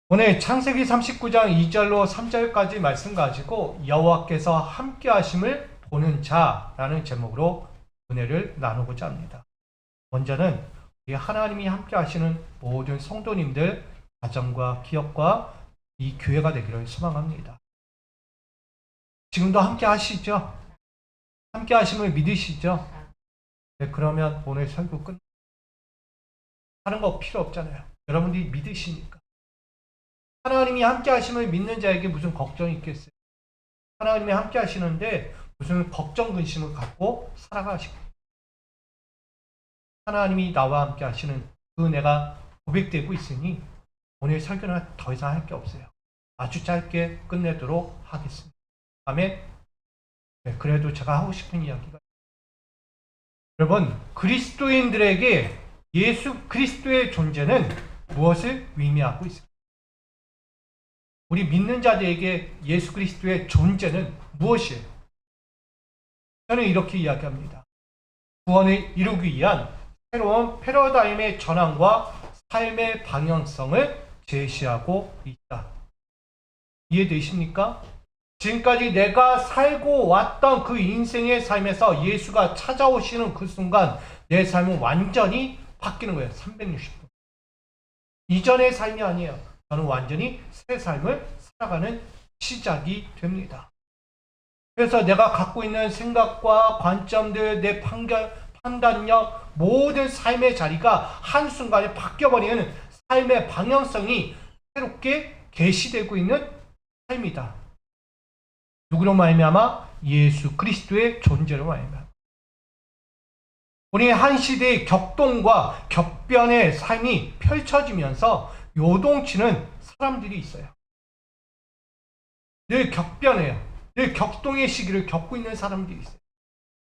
오늘 창세기 39장 2절로 3절까지 말씀 가지고 여호와께서 함께 하심을 보는 자라는 제목으로 은혜를 나누고자 합니다. 먼저는 우리 하나님이 함께 하시는 모든 성도님들 가정과 기업과 이 교회가 되기를 소망합니다. 지금도 함께 하시죠? 함께 하심을 믿으시죠? 네, 그러면 오늘 설교 끝. 하는 거 필요 없잖아요. 여러분들이 믿으시니까. 하나님이 함께 하심을 믿는 자에게 무슨 걱정이 있겠어요? 하나님이 함께 하시는데 무슨 걱정, 근심을 갖고 살아가시고, 하나님이 나와 함께 하시는 그 은혜가 고백되고 있으니 오늘 설교는 더 이상 할 게 없어요. 아주 짧게 끝내도록 하겠습니다. 아멘. 네, 그래도 제가 하고 싶은 이야기가, 여러분, 그리스도인들에게 예수 그리스도의 존재는 무엇을 의미하고 있습니까? 우리 믿는 자들에게 예수 그리스도의 존재는 무엇이에요? 저는 이렇게 이야기합니다. 구원을 이루기 위한 새로운 패러다임의 전환과 삶의 방향성을 제시하고 있다. 이해되십니까? 지금까지 내가 살고 왔던 그 인생의 삶에서 예수가 찾아오시는 그 순간 내 삶은 완전히 바뀌는 거예요. 360도. 이전의 삶이 아니에요. 저는 완전히 새 삶을 살아가는 시작이 됩니다. 그래서 내가 갖고 있는 생각과 관점들, 내 판단력, 모든 삶의 자리가 한순간에 바뀌어버리는 삶의 방향성이 새롭게 계시되고 있는 삶이다. 누구로 말미암아? 예수 그리스도의 존재로 말미암아. 우리 한 시대의 격동과 격변의 삶이 펼쳐지면서 요동치는 사람들이 있어요. 늘 격변해요. 늘 격동의 시기를 겪고 있는 사람들이 있어요.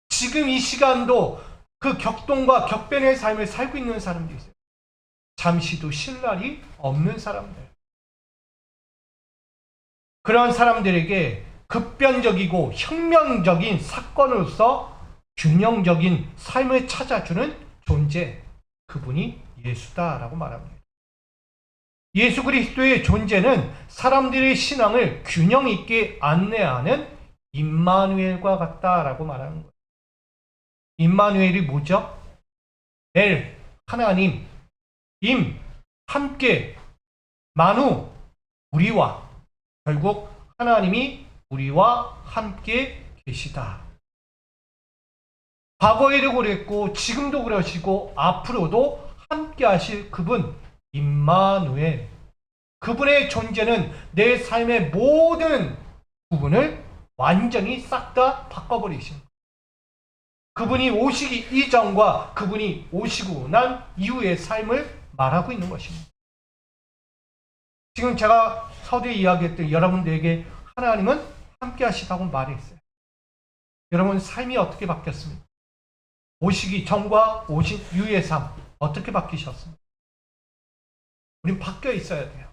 지금 이 시간도 그 격동과 격변의 삶을 살고 있는 사람들이 있어요. 잠시도 쉴 날이 없는 사람들. 그런 사람들에게 급변적이고 혁명적인 사건으로서 균형적인 삶을 찾아주는 존재, 그분이 예수다라고 말합니다. 예수 그리스도의 존재는 사람들의 신앙을 균형 있게 안내하는 임마누엘과 같다라고 말하는 거예요. 임마누엘이 뭐죠? 엘, 하나님, 임, 함께, 마누, 우리와. 결국 하나님이 우리와 함께 계시다. 과거에도 그랬고 지금도 그러시고 앞으로도 함께 하실 그분, 임마누엘. 그분의 존재는 내 삶의 모든 부분을 완전히 싹 다 바꿔버리십니다. 그분이 오시기 이전과 그분이 오시고 난 이후의 삶을 말하고 있는 것입니다. 지금 제가 서두에 이야기했던 여러분들에게 하나님은 함께 하시다고 말했어요. 여러분 삶이 어떻게 바뀌었습니까? 오시기 전과 오신 이후의 삶 어떻게 바뀌셨습니까? 우린 바뀌어 있어야 돼요.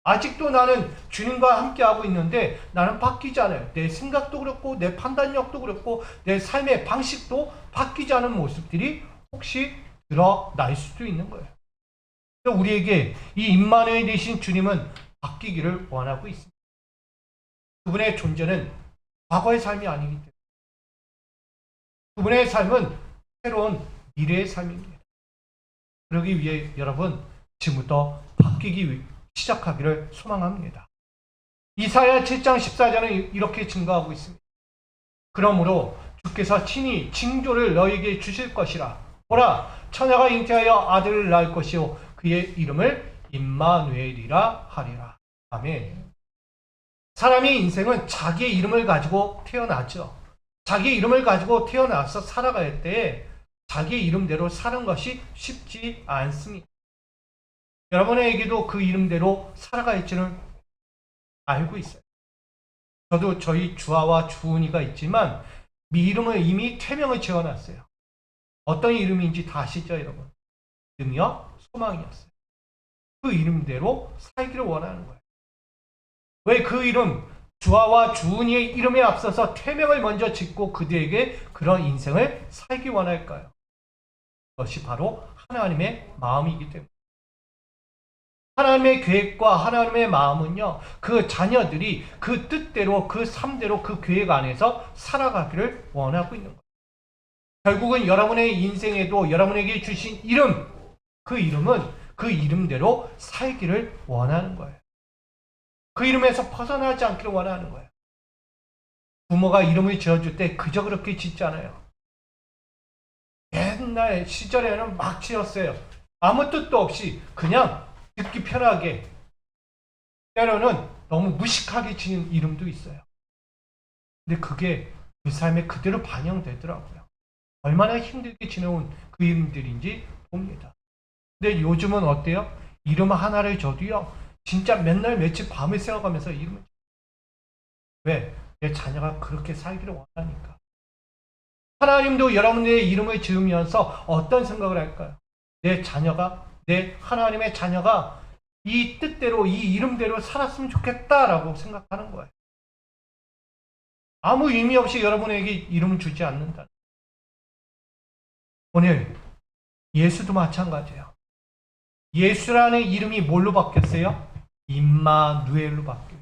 아직도 나는 주님과 함께하고 있는데 나는 바뀌지 않아요. 내 생각도 그렇고 내 판단력도 그렇고 내 삶의 방식도 바뀌지 않은 모습들이 혹시 드러날 수도 있는 거예요. 우리에게 이 임마누엘 되신 주님은 바뀌기를 원하고 있습니다. 그분의 존재는 과거의 삶이 아니기 때문에 그분의 삶은 새로운 미래의 삶입니다. 그러기 위해 여러분 지금부터 바뀌기 시작하기를 소망합니다. 이사야 7장 14절은 이렇게 증거하고 있습니다. 그러므로 주께서 친히 징조를 너에게 주실 것이라. 보라, 처녀가 잉태하여 아들을 낳을 것이요 그의 이름을 임마누엘이라 하리라. 아멘. 사람의 인생은 자기의 이름을 가지고 태어나죠. 자기의 이름을 가지고 태어나서 살아갈 때 자기의 이름대로 사는 것이 쉽지 않습니다. 여러분에게도 그 이름대로 살아갈 줄은 알고 있어요. 저도 저희 주아와 주은이가 있지만 이름을 이미 태명을 지어놨어요. 어떤 이름인지 다 아시죠, 여러분? 믿음이요, 소망이었어요. 그 이름대로 살기를 원하는 거예요. 왜 그 이름, 주아와 주은이의 이름에 앞서서 태명을 먼저 짓고 그들에게 그런 인생을 살기 원할까요? 그것이 바로 하나님의 마음이기 때문에. 하나님의 계획과 하나님의 마음은요, 그 자녀들이 그 뜻대로, 그 삶대로, 그 계획 안에서 살아가기를 원하고 있는 거예요. 결국은 여러분의 인생에도 여러분에게 주신 이름, 그 이름은 그 이름대로 살기를 원하는 거예요. 그 이름에서 벗어나지 않기를 원하는 거예요. 부모가 이름을 지어줄 때 그저 그렇게 짓잖아요. 옛날 시절에는 막 지었어요. 아무 뜻도 없이 그냥 듣기 편하게, 때로는 너무 무식하게 지은 이름도 있어요. 근데 그게 그 삶에 그대로 반영되더라고요. 얼마나 힘들게 지내온 그 이름들인지 봅니다. 근데 요즘은 어때요? 이름 하나를 줘도요, 진짜 맨날 며칠 밤을 새워가면서 이름을. 왜? 내 자녀가 그렇게 살기를 원하니까. 하나님도 여러분의 이름을 지으면서 어떤 생각을 할까요? 내 자녀가, 내 하나님의 자녀가 이 뜻대로, 이 이름대로 살았으면 좋겠다라고 생각하는 거예요. 아무 의미 없이 여러분에게 이름을 주지 않는다. 오늘 예수도 마찬가지예요. 예수라는 이름이 뭘로 바뀌었어요? 임마누엘로 바뀌어요.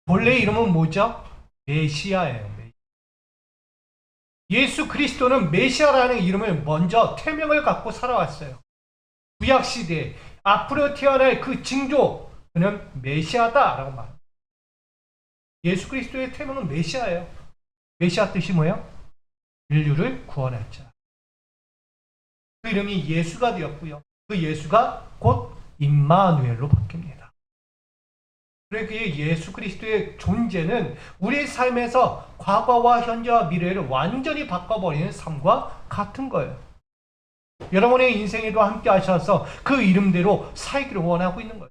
본래 이름은 뭐죠? 메시아예요. 예수 그리스도는 메시아라는 이름을 먼저 태명을 갖고 살아왔어요. 구약시대에 앞으로 태어날 그 징조, 그는 메시아다라고 말합니다. 예수 그리스도의 태명은 메시아예요. 메시아 뜻이 뭐예요? 인류를 구원할 자. 그 이름이 예수가 되었고요. 그 예수가 곧 임마누엘로 바뀝니다. 그래서 예수 그리스도의 존재는 우리의 삶에서 과거와 현재와 미래를 완전히 바꿔버리는 삶과 같은 거예요. 여러분의 인생에도 함께 하셔서 그 이름대로 살기를 원하고 있는 거예요.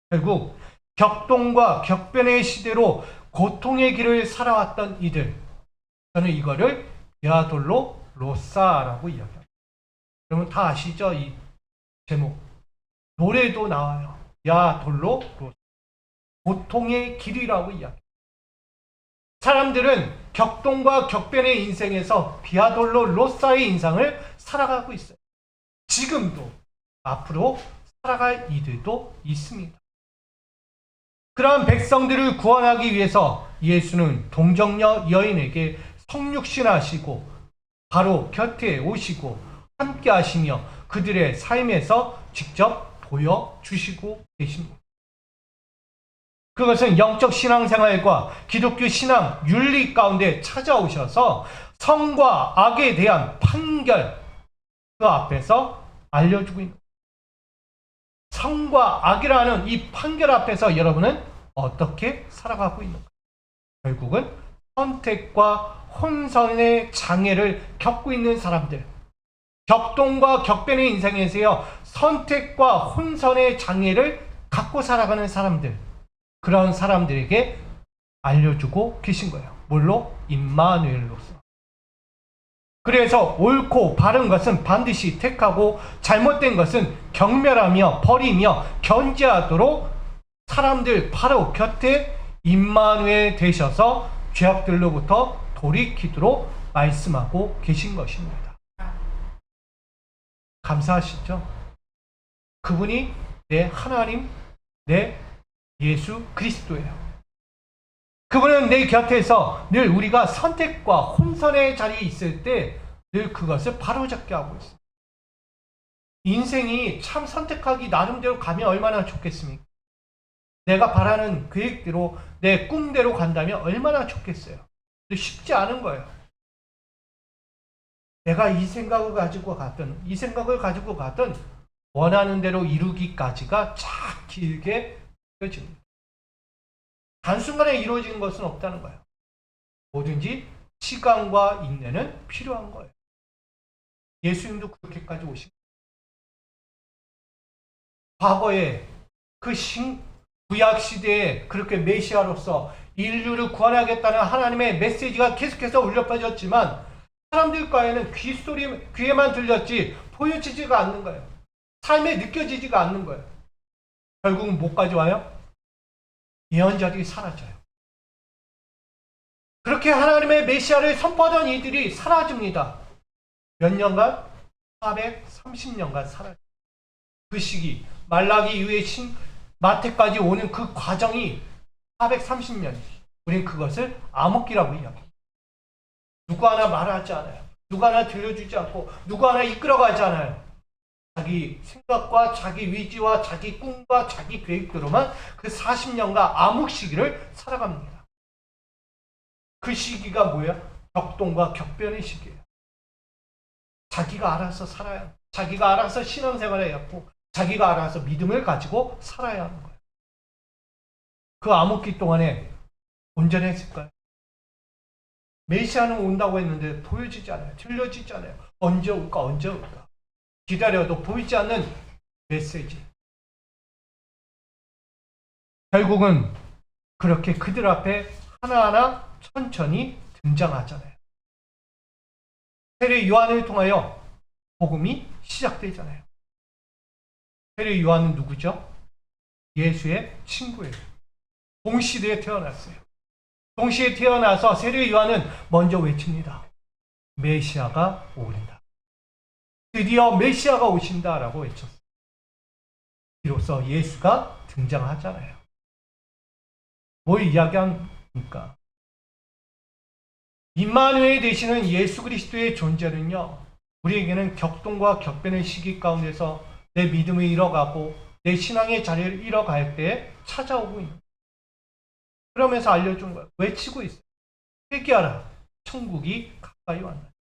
결국 격동과 격변의 시대로 고통의 길을 살아왔던 이들, 저는 이거를 베아돌로 로사라고 이야기합니다. 여러분 다 아시죠? 이 제목. 노래도 나와요. 베아돌로 로사. 고통의 길이라고 이야기합니다. 사람들은 격동과 격변의 인생에서 비아돌로 로사의 인생을 살아가고 있어요. 지금도, 앞으로 살아갈 이들도 있습니다. 그러한 백성들을 구원하기 위해서 예수는 동정녀 여인에게 성육신하시고 바로 곁에 오시고 함께 하시며 그들의 삶에서 직접 보여주시고 계십니다. 그것은 영적 신앙생활과 기독교 신앙 윤리 가운데 찾아오셔서 성과 악에 대한 판결, 그 앞에서 알려주고 있는 거예요. 성과 악이라는 이 판결 앞에서 여러분은 어떻게 살아가고 있는가? 결국은 선택과 혼선의 장애를 겪고 있는 사람들, 격동과 격변의 인생에서요, 선택과 혼선의 장애를 갖고 살아가는 사람들, 그런 사람들에게 알려주고 계신 거예요. 뭘로? 임마누엘로서. 그래서 옳고 바른 것은 반드시 택하고 잘못된 것은 경멸하며 버리며 견제하도록 사람들 바로 곁에 임마누엘 되셔서 죄악들로부터 돌이키도록 말씀하고 계신 것입니다. 감사하시죠? 그분이 내 하나님, 내 예수 그리스도예요. 그분은 내 곁에서 늘 우리가 선택과 혼선의 자리에 있을 때 늘 그것을 바로잡게 하고 있어요. 인생이 참 선택하기 나름대로 가면 얼마나 좋겠습니까? 내가 바라는 계획대로 내 꿈대로 간다면 얼마나 좋겠어요. 근데 쉽지 않은 거예요. 내가 이 생각을 가지고 갔든 원하는 대로 이루기까지가 참 길게 이루어집니다. 단순간에 이루어지는 것은 없다는 거예요. 뭐든지 시간과 인내는 필요한 거예요. 예수님도 그렇게까지 오신 거예요. 과거에 그 구약 시대에 그렇게 메시아로서 인류를 구원하겠다는 하나님의 메시지가 계속해서 울려 퍼졌지만 사람들과에는 귀에만 들렸지 보여지지가 않는 거예요. 삶에 느껴지지가 않는 거예요. 결국은 뭐까지 와요? 예언자들이 사라져요. 그렇게 하나님의 메시아를 선포하던 이들이 사라집니다. 몇 년간? 430년간 사라져요. 그 시기 말라기 이후에 마태까지 오는 그 과정이 430년. 우리는 그것을 암흑기라고 이야기합니다. 누구 하나 말하지 않아요. 누구 하나 들려주지 않고 누구 하나 이끌어가지 않아요. 자기 생각과 자기 위지와 자기 꿈과 자기 계획대로만 그 40년간 암흑 시기를 살아갑니다. 그 시기가 뭐예요? 격동과 격변의 시기예요. 자기가 알아서 살아야, 자기가 알아서 신앙생활을 해야 하고 자기가 알아서 믿음을 가지고 살아야 하는 거예요. 그 암흑기 동안에 온전했을까요? 메시아는 온다고 했는데 보여지지 않아요. 들려지지 않아요. 언제 올까? 언제 올까? 기다려도 보이지 않는 메시지. 결국은 그렇게 그들 앞에 하나하나 천천히 등장하잖아요. 세례 요한을 통하여 복음이 시작되잖아요. 세례 요한은 누구죠? 예수의 친구예요. 동시대에 태어났어요. 동시에 태어나서 세례 요한은 먼저 외칩니다. 메시아가 오린다. 드디어 메시아가 오신다라고 외쳤어요. 비로소 예수가 등장하잖아요. 뭘 이야기합니까? 임마누엘 되시는 예수 그리스도의 존재는요, 우리에게는 격동과 격변의 시기 가운데서 내 믿음을 잃어가고 내 신앙의 자리를 잃어갈 때 찾아오고 있는 거예요. 그러면서 알려준 거예요. 외치고 있어요. 회개하라. 천국이 가까이 왔다.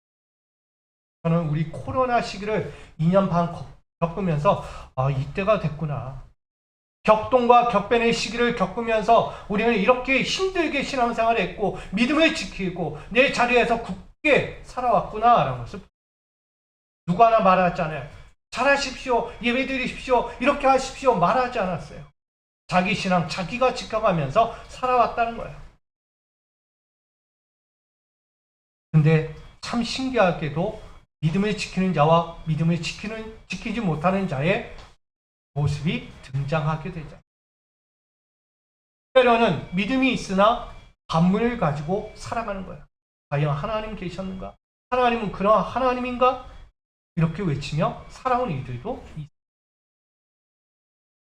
저는 우리 코로나 시기를 2년 반 겪으면서 이때가 됐구나. 격동과 격변의 시기를 겪으면서 우리는 이렇게 힘들게 신앙생활을 했고 믿음을 지키고 내 자리에서 굳게 살아왔구나 라는 것을 누구 하나 말하잖아요. 잘하십시오. 예배드리십시오. 이렇게 하십시오. 말하지 않았어요. 자기 신앙 자기가 지켜가면서 살아왔다는 거예요. 근데 참 신기하게도 믿음을 지키는 자와 믿음을 지키지 못하는 자의 모습이 등장하게 되죠. 때로는 믿음이 있으나 반문을 가지고 살아가는 거예요. 과연 하나님 계셨는가? 하나님은 그러한 하나님인가? 이렇게 외치며 살아온 이들도 있어요.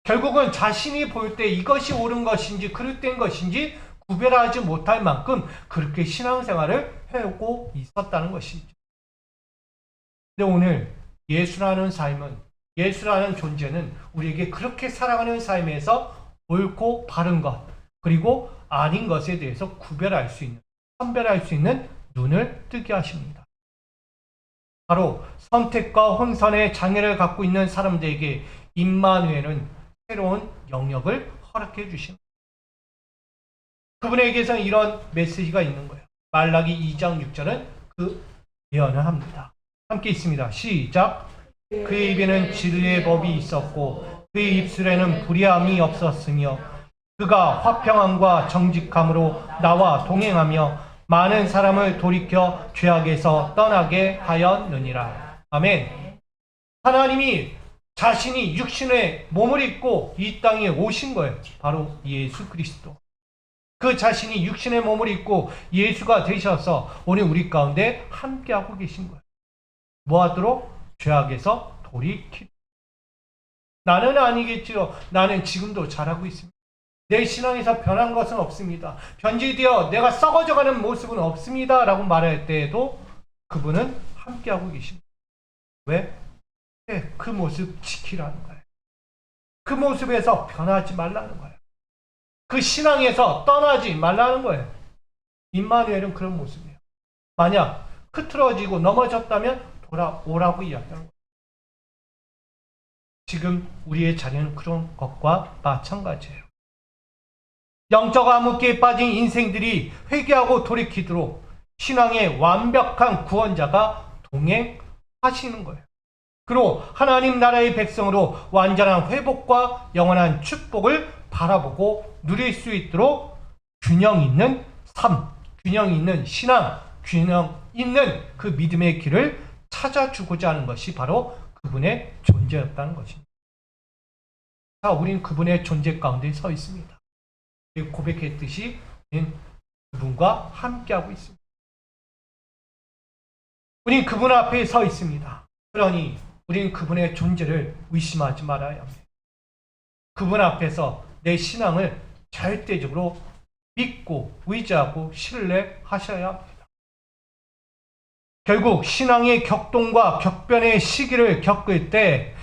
결국은 자신이 볼 때 이것이 옳은 것인지 그릇된 것인지 구별하지 못할 만큼 그렇게 신앙생활을 해오고 있었다는 것이죠. 근데 오늘 예수라는 삶은, 예수라는 존재는 우리에게 그렇게 살아가는 삶에서 옳고 바른 것, 그리고 아닌 것에 대해서 구별할 수 있는, 선별할 수 있는 눈을 뜨게 하십니다. 바로 선택과 혼선의 장애를 갖고 있는 사람들에게 임마누엘은 새로운 영역을 허락해 주십니다. 그분에게서는 이런 메시지가 있는 거예요. 말라기 2장 6절은 그 예언을 합니다. 함께 있습니다. 시작. 그의 입에는 진리의 법이 있었고 그의 입술에는 불의함이 없었으며 그가 화평함과 정직함으로 나와 동행하며 많은 사람을 돌이켜 죄악에서 떠나게 하였느니라. 아멘. 하나님이 자신이 육신의 몸을 입고 이 땅에 오신 거예요. 바로 예수 그리스도. 그 자신이 육신의 몸을 입고 예수가 되셔서 오늘 우리 가운데 함께하고 계신 거예요. 뭐 하도록? 죄악에서 돌이키도록. 나는 아니겠지요. 나는 지금도 잘하고 있습니다. 내 신앙에서 변한 것은 없습니다. 변질되어 내가 썩어져가는 모습은 없습니다. 라고 말할 때에도 그분은 함께하고 계십니다. 왜? 그 모습 지키라는 거예요. 그 모습에서 변하지 말라는 거예요. 그 신앙에서 떠나지 말라는 거예요. 임마누엘은 그런 모습이에요. 만약 흐트러지고 넘어졌다면 돌아오라고 이야기하는 거예요. 지금 우리의 자리는 그런 것과 마찬가지예요. 영적 암흑기에 빠진 인생들이 회개하고 돌이키도록 신앙의 완벽한 구원자가 동행하시는 거예요. 그리고 하나님 나라의 백성으로 완전한 회복과 영원한 축복을 바라보고 누릴 수 있도록 균형 있는 삶, 균형 있는 신앙, 균형 있는 그 믿음의 길을 찾아주고자 하는 것이 바로 그분의 존재였다는 것입니다. 자, 우리는 그분의 존재 가운데 서 있습니다. 고백했듯이 그분과 함께하고 있습니다. 우리는 그분 앞에 서 있습니다. 그러니 우리는 그분의 존재를 의심하지 말아야 합니다. 그분 앞에서 내 신앙을 절대적으로 믿고 의지하고 신뢰하셔야 합니다. 결국 신앙의 격동과 격변의 시기를 겪을 때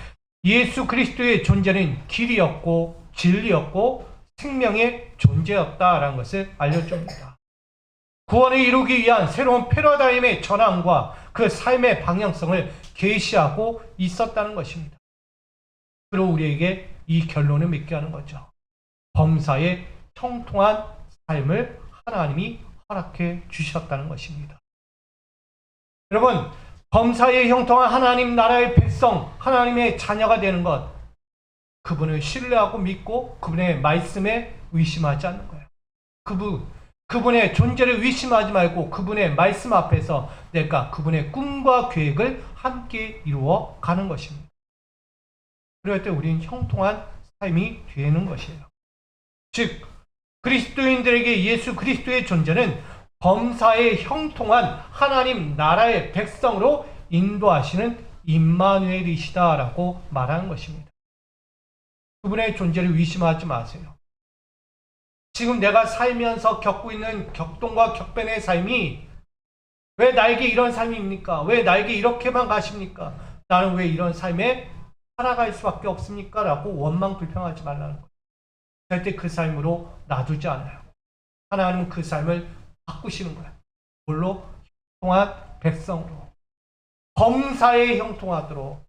예수 그리스도의 존재는 길이었고 진리였고 생명의 존재였다라는 것을 알려줍니다. 구원을 이루기 위한 새로운 패러다임의 전환과 그 삶의 방향성을 계시하고 있었다는 것입니다. 그리고 우리에게 이 결론을 맺게 하는 거죠. 범사에 형통한 삶을 하나님이 허락해 주셨다는 것입니다. 여러분, 범사에 형통한 하나님 나라의 백성, 하나님의 자녀가 되는 것, 그분을 신뢰하고 믿고 그분의 말씀에 의심하지 않는 거예요. 그분의 존재를 의심하지 말고 그분의 말씀 앞에서 내가 그분의 꿈과 계획을 함께 이루어 가는 것입니다. 그럴 때 우리는 형통한 삶이 되는 것이에요. 즉, 그리스도인들에게 예수 그리스도의 존재는 범사에 형통한 하나님 나라의 백성으로 인도하시는 임마누엘이시다라고 말하는 것입니다. 그분의 존재를 의심하지 마세요. 지금 내가 살면서 겪고 있는 격동과 격변의 삶이 왜 나에게 이런 삶입니까? 왜 나에게 이렇게만 가십니까? 나는 왜 이런 삶에 살아갈 수밖에 없습니까? 라고 원망 불평하지 말라는 거예요. 절대 그 삶으로 놔두지 않아요. 하나님은 그 삶을 바꾸시는 거예요. 뭘로? 형통한 백성으로. 범사에 형통하도록.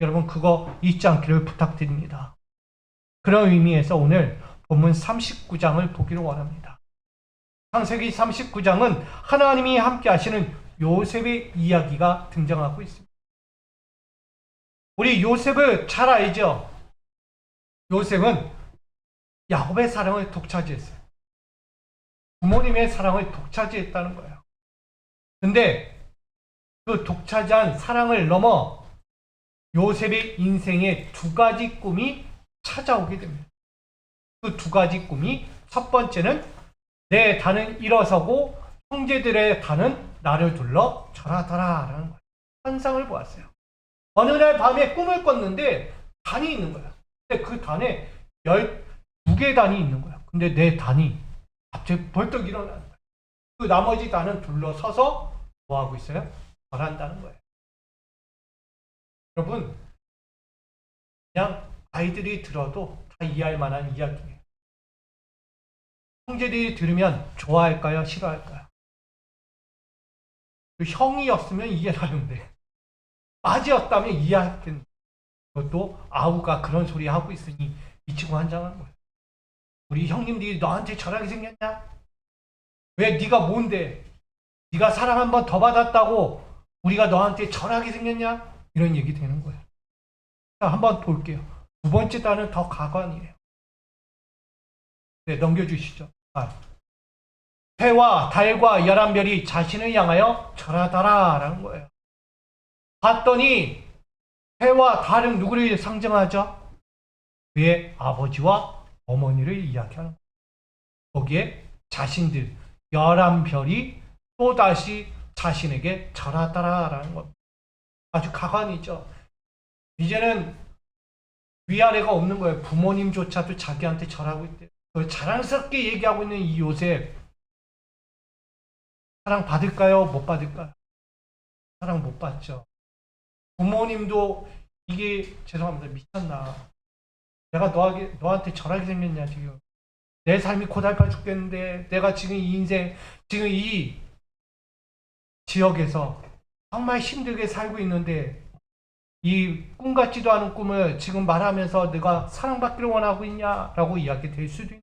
여러분 그거 잊지 않기를 부탁드립니다. 그런 의미에서 오늘 본문 39장을 보기를 원합니다. 창세기 39장은 하나님이 함께 하시는 요셉의 이야기가 등장하고 있습니다. 우리 요셉을 잘 알죠? 요셉은 야곱의 사랑을 독차지했어요. 부모님의 사랑을 독차지했다는 거예요. 근데 그 독차지한 사랑을 넘어 요셉의 인생에 두 가지 꿈이 찾아오게 됩니다. 그 두 가지 꿈이, 첫 번째는 내 단은 일어서고 형제들의 단은 나를 둘러 절하더라 라는 거예요. 환상을 보았어요. 어느 날 밤에 꿈을 꿨는데 단이 있는 거예요. 근데 그 단에 12개 단이 있는 거예요. 근데 내 단이 갑자기 벌떡 일어나는 거예요. 그 나머지 단은 둘러서서 뭐하고 있어요? 절한다는 거예요. 여러분, 그냥 아이들이 들어도 다 이해할 만한 이야기예요. 형제들이 들으면 좋아할까요? 싫어할까요? 그 형이었으면 이해하는데 아지였다면 이해할 텐데 그것도 아우가 그런 소리 하고 있으니 미치고 환장한 거예요. 우리 형님들이 너한테 절하게 생겼냐? 왜 네가 뭔데? 네가 사랑 한 번 더 받았다고 우리가 너한테 절하게 생겼냐? 이런 얘기 되는 거예요. 자, 한번 볼게요. 두 번째 단은 더 가관이에요. 네, 넘겨주시죠. 해와 달과 11별이 자신을 향하여 절하더라 라는 거예요. 봤더니 해와 달은 누구를 상징하죠? 그의 아버지와 어머니를 이야기하는 거예요. 거기에 자신들 11별이 또다시 자신에게 절하더라 라는 겁니다. 아주 가관이죠. 이제는 위아래가 없는 거예요. 부모님조차도 자기한테 절하고 있대요. 자랑스럽게 얘기하고 있는 이 요셉, 사랑 받을까요? 못 받을까요? 사랑 못 받죠. 부모님도 이게 죄송합니다. 미쳤나? 내가 너한테 절하게 생겼냐 지금? 내 삶이 고달파 죽겠는데 내가 지금 이 인생, 지금 이 지역에서 정말 힘들게 살고 있는데 이 꿈 같지도 않은 꿈을 지금 말하면서 내가 사랑받기를 원하고 있냐라고 이야기 될 수도 있는.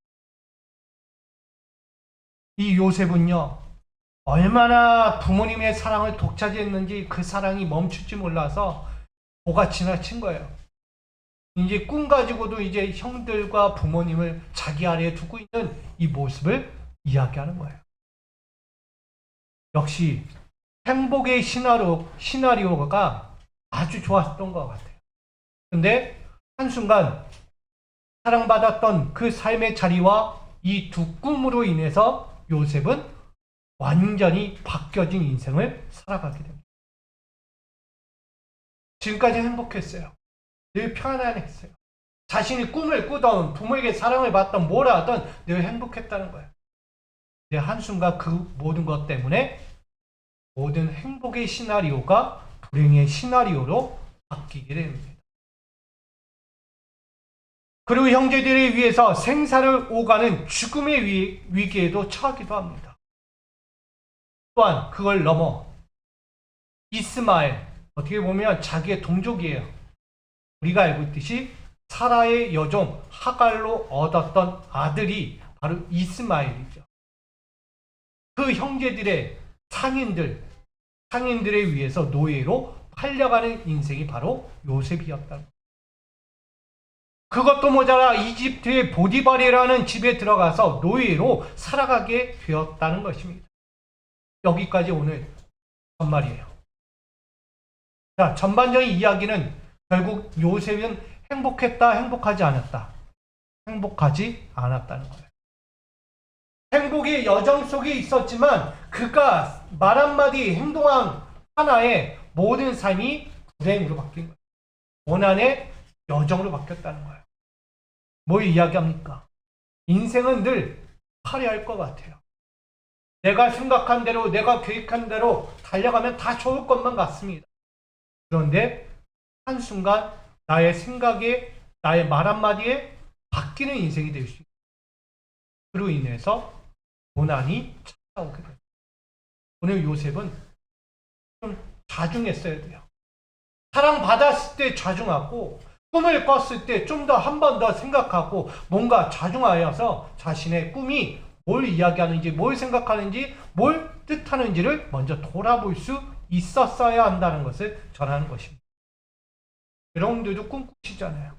이 요셉은요 얼마나 부모님의 사랑을 독차지했는지 그 사랑이 멈출지 몰라서 보가 지나친 거예요. 이제 꿈 가지고도 이제 형들과 부모님을 자기 아래에 두고 있는 이 모습을 이야기하는 거예요. 역시 행복의 시나리오가 아주 좋았던 것 같아요. 근데 한순간 사랑받았던 그 삶의 자리와 이 두 꿈으로 인해서 요셉은 완전히 바뀌어진 인생을 살아가게 됩니다. 지금까지 행복했어요. 늘 편안했어요. 자신이 꿈을 꾸던 부모에게 사랑을 받던 뭘 하던 늘 행복했다는 거예요. 근데 한순간 그 모든 것 때문에 모든 행복의 시나리오가 불행의 시나리오로 바뀌게 됩니다. 그리고 형제들에 의해서 생사를 오가는 죽음의 위기에도 처하기도 합니다. 또한 그걸 넘어 이스마엘, 어떻게 보면 자기의 동족이에요. 우리가 알고 있듯이 사라의 여종 하갈로 얻었던 아들이 바로 이스마엘이죠. 그 형제들의 상인들에 의해서 노예로 팔려가는 인생이 바로 요셉이었다. 그것도 모자라 이집트의 보디발이라는 집에 들어가서 노예로 살아가게 되었다는 것입니다. 여기까지 오늘 전말이에요. 자, 전반적인 이야기는 결국 요셉은 행복했다, 행복하지 않았다. 행복하지 않았다는 거예요. 행복의 여정 속에 있었지만 그가 말 한마디, 행동 하나에 모든 삶이 불행으로 바뀐 거예요. 고난의 여정으로 바뀌었다는 거예요. 뭘 이야기합니까? 인생은 늘 화려할 것 같아요. 내가 생각한 대로, 내가 계획한 대로 달려가면 다 좋을 것만 같습니다. 그런데 한순간 나의 생각에, 나의 말 한마디에 바뀌는 인생이 될 수 있어요. 그로 인해서 고난이 찾아오게 됩니다. 오늘 요셉은 좀 자중했어야 돼요. 사랑받았을 때 자중하고 꿈을 꿨을 때 좀 더 한 번 더 생각하고 뭔가 자중하여서 자신의 꿈이 뭘 이야기하는지, 뭘 생각하는지, 뭘 뜻하는지를 먼저 돌아볼 수 있었어야 한다는 것을 전하는 것입니다. 여러분들도 꿈 꾸시잖아요.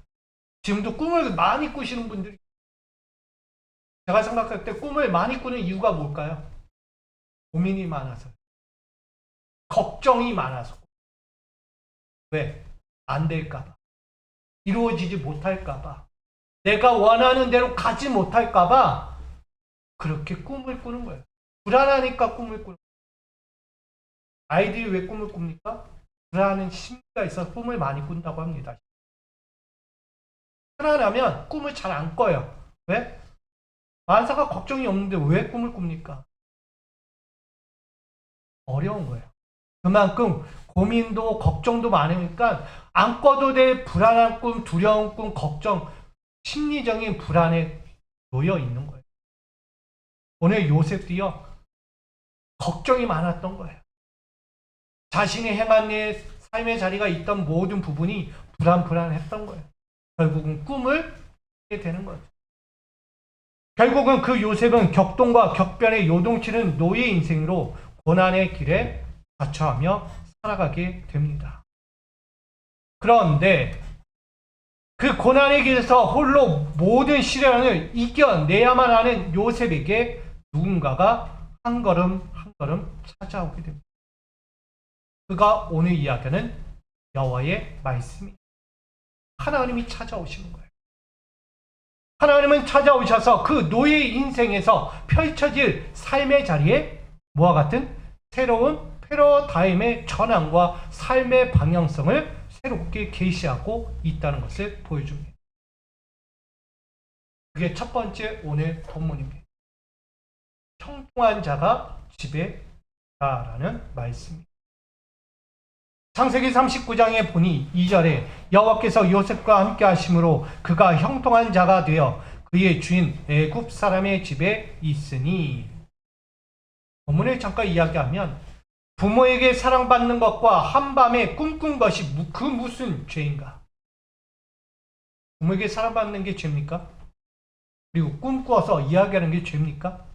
지금도 꿈을 많이 꾸시는 분들이, 제가 생각할 때 꿈을 많이 꾸는 이유가 뭘까요? 고민이 많아서, 걱정이 많아서. 왜? 안 될까봐, 이루어지지 못할까봐, 내가 원하는 대로 가지 못할까봐 그렇게 꿈을 꾸는 거예요. 불안하니까 꿈을 꾸는 거예요. 아이들이 왜 꿈을 꿉니까? 불안한 심리가 있어서 꿈을 많이 꾼다고 합니다. 편안하면 꿈을 잘 안 꿔요. 왜? 만사가 걱정이 없는데 왜 꿈을 꿉니까? 어려운 거예요. 그만큼 고민도 걱정도 많으니까 안 꿔도 될 불안한 꿈, 두려운 꿈, 걱정, 심리적인 불안에 놓여 있는 거예요. 오늘 요셉도요, 걱정이 많았던 거예요. 자신이 행한 일, 삶의 자리가 있던 모든 부분이 불안했던 거예요. 결국은 꿈을 꾸게 되는 거죠. 결국은 그 요셉은 격동과 격변에 요동치는 노예 인생으로 고난의 길에 자처하며 살아가게 됩니다. 그런데 그 고난의 길에서 홀로 모든 시련을 이겨내야만 하는 요셉에게 누군가가 한 걸음 한 걸음 찾아오게 됩니다. 그가 오늘 이야기하는 여호와의 말씀입니다. 하나님이 찾아오시는 거예요. 하나님은 찾아오셔서 그 노예 인생에서 펼쳐질 삶의 자리에 뭐와 같은 새로운 패러다임의 전환과 삶의 방향성을 새롭게 계시하고 있다는 것을 보여줍니다. 그게 첫 번째 오늘 본문입니다. 형통한 자가 집에 있다라는 말씀입니다. 창세기 39장에 보니 2절에 여호와께서 요셉과 함께 하심으로 그가 형통한 자가 되어 그의 주인 애굽 사람의 집에 있으니, 본문을 잠깐 이야기하면 부모에게 사랑받는 것과 한밤에 꿈꾼 것이 그 무슨 죄인가? 부모에게 사랑받는 게 죄입니까? 그리고 꿈꾸어서 이야기하는 게 죄입니까?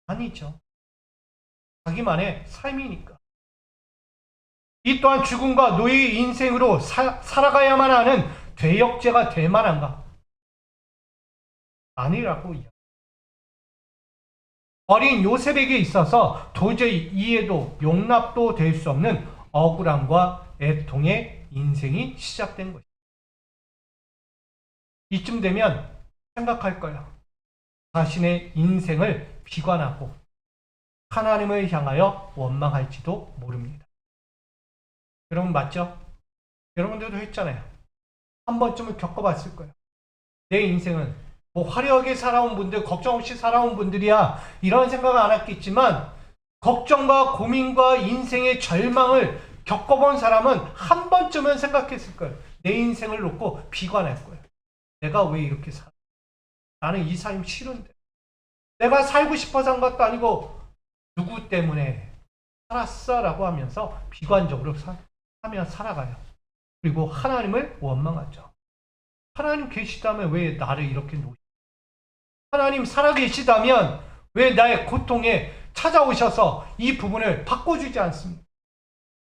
아니죠. 자기만의 삶이니까. 이 또한 죽음과 노예의 인생으로 살아가야만 하는 죄역죄가 될 만한가? 아니라고 이야기합니다. 어린 요셉에게 있어서 도저히 이해도 용납도 될 수 없는 억울함과 애통의 인생이 시작된 것입니다. 이쯤 되면 생각할 거예요. 자신의 인생을 비관하고 하나님을 향하여 원망할지도 모릅니다. 여러분 맞죠? 여러분들도 했잖아요. 한 번쯤은 겪어봤을 거예요. 내 인생은 뭐 화려하게 살아온 분들, 걱정 없이 살아온 분들이야 이런 생각은 안 했겠지만 걱정과 고민과 인생의 절망을 겪어본 사람은 한 번쯤은 생각했을 거예요. 내 인생을 놓고 비관할 거예요. 내가 왜 이렇게 살아? 나는 이 삶 싫은데. 내가 살고 싶어서 한 것도 아니고 누구 때문에 살았어? 라고 하면서 비관적으로 하며 살아가요. 그리고 하나님을 원망하죠. 하나님 계시다면 왜 나를 이렇게 놓으시죠? 하나님 살아계시다면 왜 나의 고통에 찾아오셔서 이 부분을 바꿔주지 않습니까?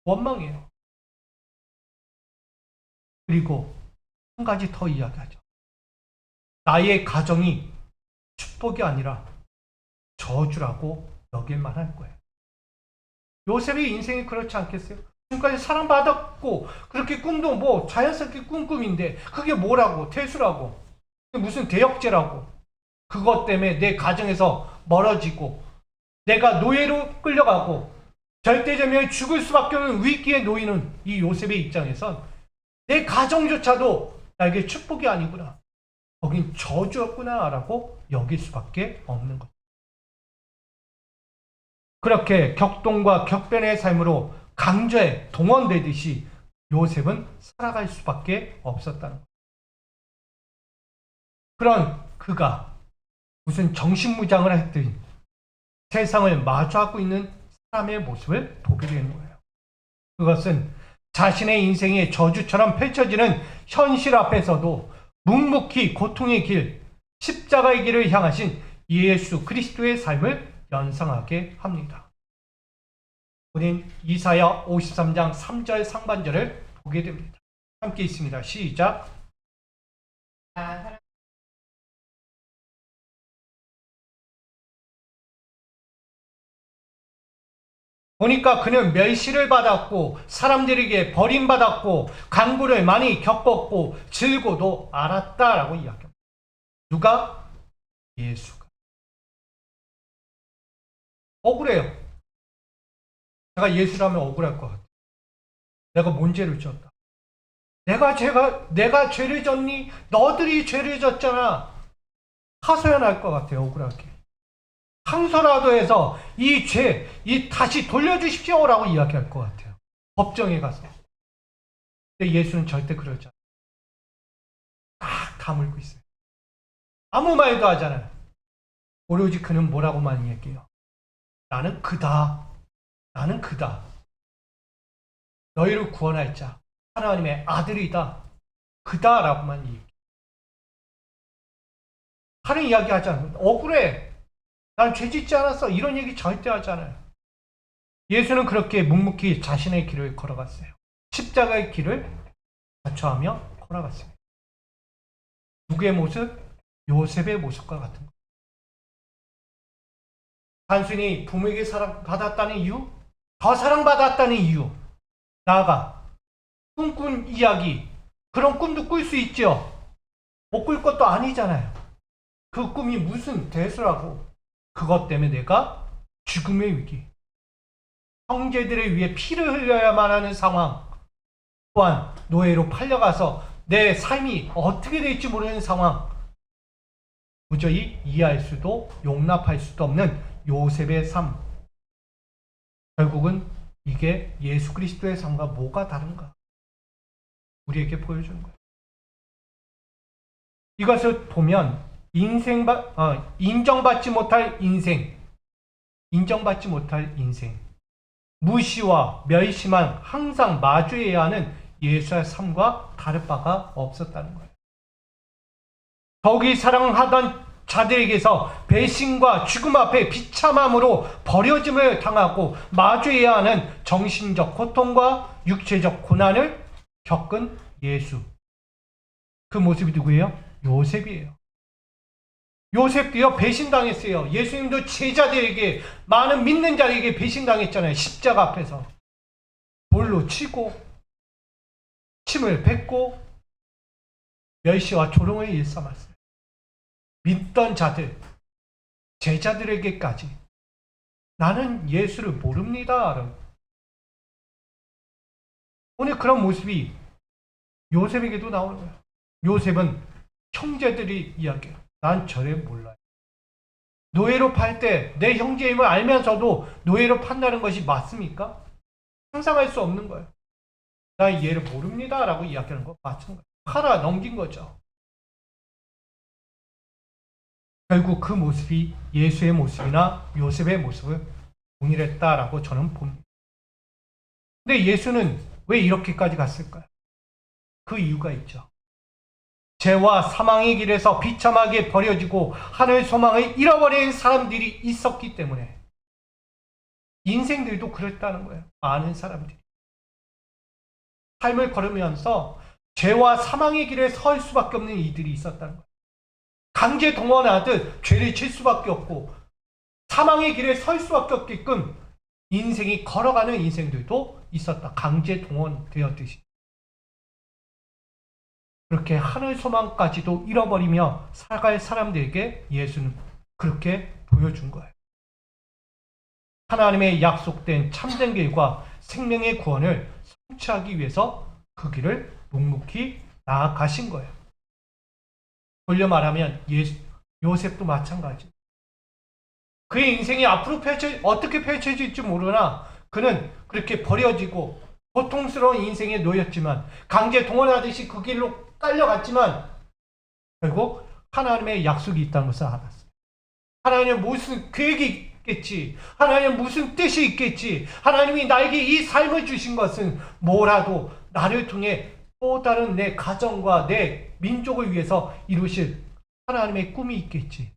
원망해요. 그리고 한 가지 더 이야기하죠. 나의 가정이 축복이 아니라 저주라고 여길만 할 거예요. 요셉의 인생이 그렇지 않겠어요? 지금까지 사랑받았고 그렇게 꿈도 뭐 자연스럽게 꾼 꿈인데 그게 뭐라고? 퇴수라고? 무슨 대역죄라고? 그것 때문에 내 가정에서 멀어지고 내가 노예로 끌려가고 절대절명에 죽을 수밖에 없는 위기에 놓이는 이 요셉의 입장에선 내 가정조차도 나에게 축복이 아니구나. 거긴 저주였구나 라고 여길 수밖에 없는 것. 그렇게 격동과 격변의 삶으로 강조에 동원되듯이 요셉은 살아갈 수밖에 없었다는 것. 그런 그가 무슨 정신무장을 했더니 세상을 마주하고 있는 사람의 모습을 보게 되는 거예요. 그것은 자신의 인생의 저주처럼 펼쳐지는 현실 앞에서도 묵묵히 고통의 길, 십자가의 길을 향하신 예수 그리스도의 삶을 연상하게 합니다. 우린 이사야 53장 3절 상반절을 보게 됩니다. 함께 있습니다. 시작. 보니까 그는 멸시를 받았고 사람들에게 버림받았고 간구를 많이 겪었고 질고도 알았다라고 이야기합니다. 누가? 예수가. 억울해요. 제가 예수라면 억울할 것 같아요. 내가 뭔 죄를 졌다. 내가 죄를 졌니? 너들이 죄를 졌잖아. 하소연할 것 같아요. 억울하게. 항소라도 해서 이 죄, 다시 돌려주십시오라고 이야기할 것 같아요. 법정에 가서. 근데 예수는 절대 그러지 않아요. 딱 다물고 있어요. 아무 말도 하잖아요. 오로지 그는 뭐라고만 얘기해요. 나는 그다. 나는 그다. 너희를 구원할 자. 하나님의 아들이다. 그다라고만 얘기해요. 다른 이야기 하지 않아요. 억울해. 난 죄 짓지 않았어. 이런 얘기 절대 하지 않아요. 예수는 그렇게 묵묵히 자신의 길을 걸어갔어요. 십자가의 길을 자처하며 걸어갔습니다. 누구의 모습? 요셉의 모습과 같은 것. 단순히 부모에게 사랑받았다는 이유? 더 사랑받았다는 이유? 나아가 꿈꾼 이야기, 그런 꿈도 꿀 수 있죠. 못 꿀 것도 아니잖아요. 그 꿈이 무슨 대수라고. 그것 때문에 내가 죽음의 위기, 형제들을 위해 피를 흘려야만 하는 상황, 또한 노예로 팔려가서 내 삶이 어떻게 될지 모르는 상황, 도저히 이해할 수도 용납할 수도 없는 요셉의 삶. 결국은 이게 예수 그리스도의 삶과 뭐가 다른가? 우리에게 보여주는 거예요. 이것을 보면 인정받지 못할 인생, 인정받지 못할 인생, 무시와 멸시만 항상 마주해야 하는 예수의 삶과 다를 바가 없었다는 거예요. 더욱이 사랑하던 자들에게서 배신과 죽음 앞에 비참함으로 버려짐을 당하고 마주해야 하는 정신적 고통과 육체적 고난을 겪은 예수. 그 모습이 누구예요? 요셉이에요. 요셉도요, 배신당했어요. 예수님도 제자들에게, 많은 믿는 자에게 배신당했잖아요. 십자가 앞에서. 돌로 치고, 침을 뱉고, 멸시와 조롱을 일삼았어요. 믿던 자들, 제자들에게까지 나는 예수를 모릅니다. 오늘 그런 모습이 요셉에게도 나오는 거예요. 요셉은 형제들이 이야기해요. 난 저를 몰라요. 노예로 팔 때 내 형제임을 알면서도 노예로 판다는 것이 맞습니까? 상상할 수 없는 거예요. 나 얘를 모릅니다 라고 이야기하는 거 마찬가지. 팔아 넘긴 거죠. 결국 그 모습이 예수의 모습이나 요셉의 모습을 동일했다라고 저는 봅니다. 근데 예수는 왜 이렇게까지 갔을까요? 그 이유가 있죠. 죄와 사망의 길에서 비참하게 버려지고 하늘 소망을 잃어버린 사람들이 있었기 때문에 인생들도 그랬다는 거예요. 많은 사람들이. 삶을 걸으면서 죄와 사망의 길에 설 수밖에 없는 이들이 있었다는 거예요. 강제 동원하듯 죄를 칠 수밖에 없고 사망의 길에 설 수밖에 없게끔 인생이 걸어가는 인생들도 있었다. 강제 동원되었듯이. 그렇게 하늘 소망까지도 잃어버리며 살아갈 사람들에게 예수는 그렇게 보여준 거예요. 하나님의 약속된 참된 길과 생명의 구원을 성취하기 위해서 그 길을 묵묵히 나아가신 거예요. 돌려 말하면 요셉도 마찬가지. 그의 인생이 앞으로 어떻게 펼쳐질지 모르나 그는 그렇게 버려지고 고통스러운 인생에 놓였지만 강제 동원하듯이 그 길로 깔려갔지만 결국 하나님의 약속이 있다는 것을 알았어요. 하나님의 무슨 계획이 있겠지. 하나님의 무슨 뜻이 있겠지. 하나님이 나에게 이 삶을 주신 것은 뭐라도 나를 통해 또 다른 내 가정과 내 민족을 위해서 이루실 하나님의 꿈이 있겠지.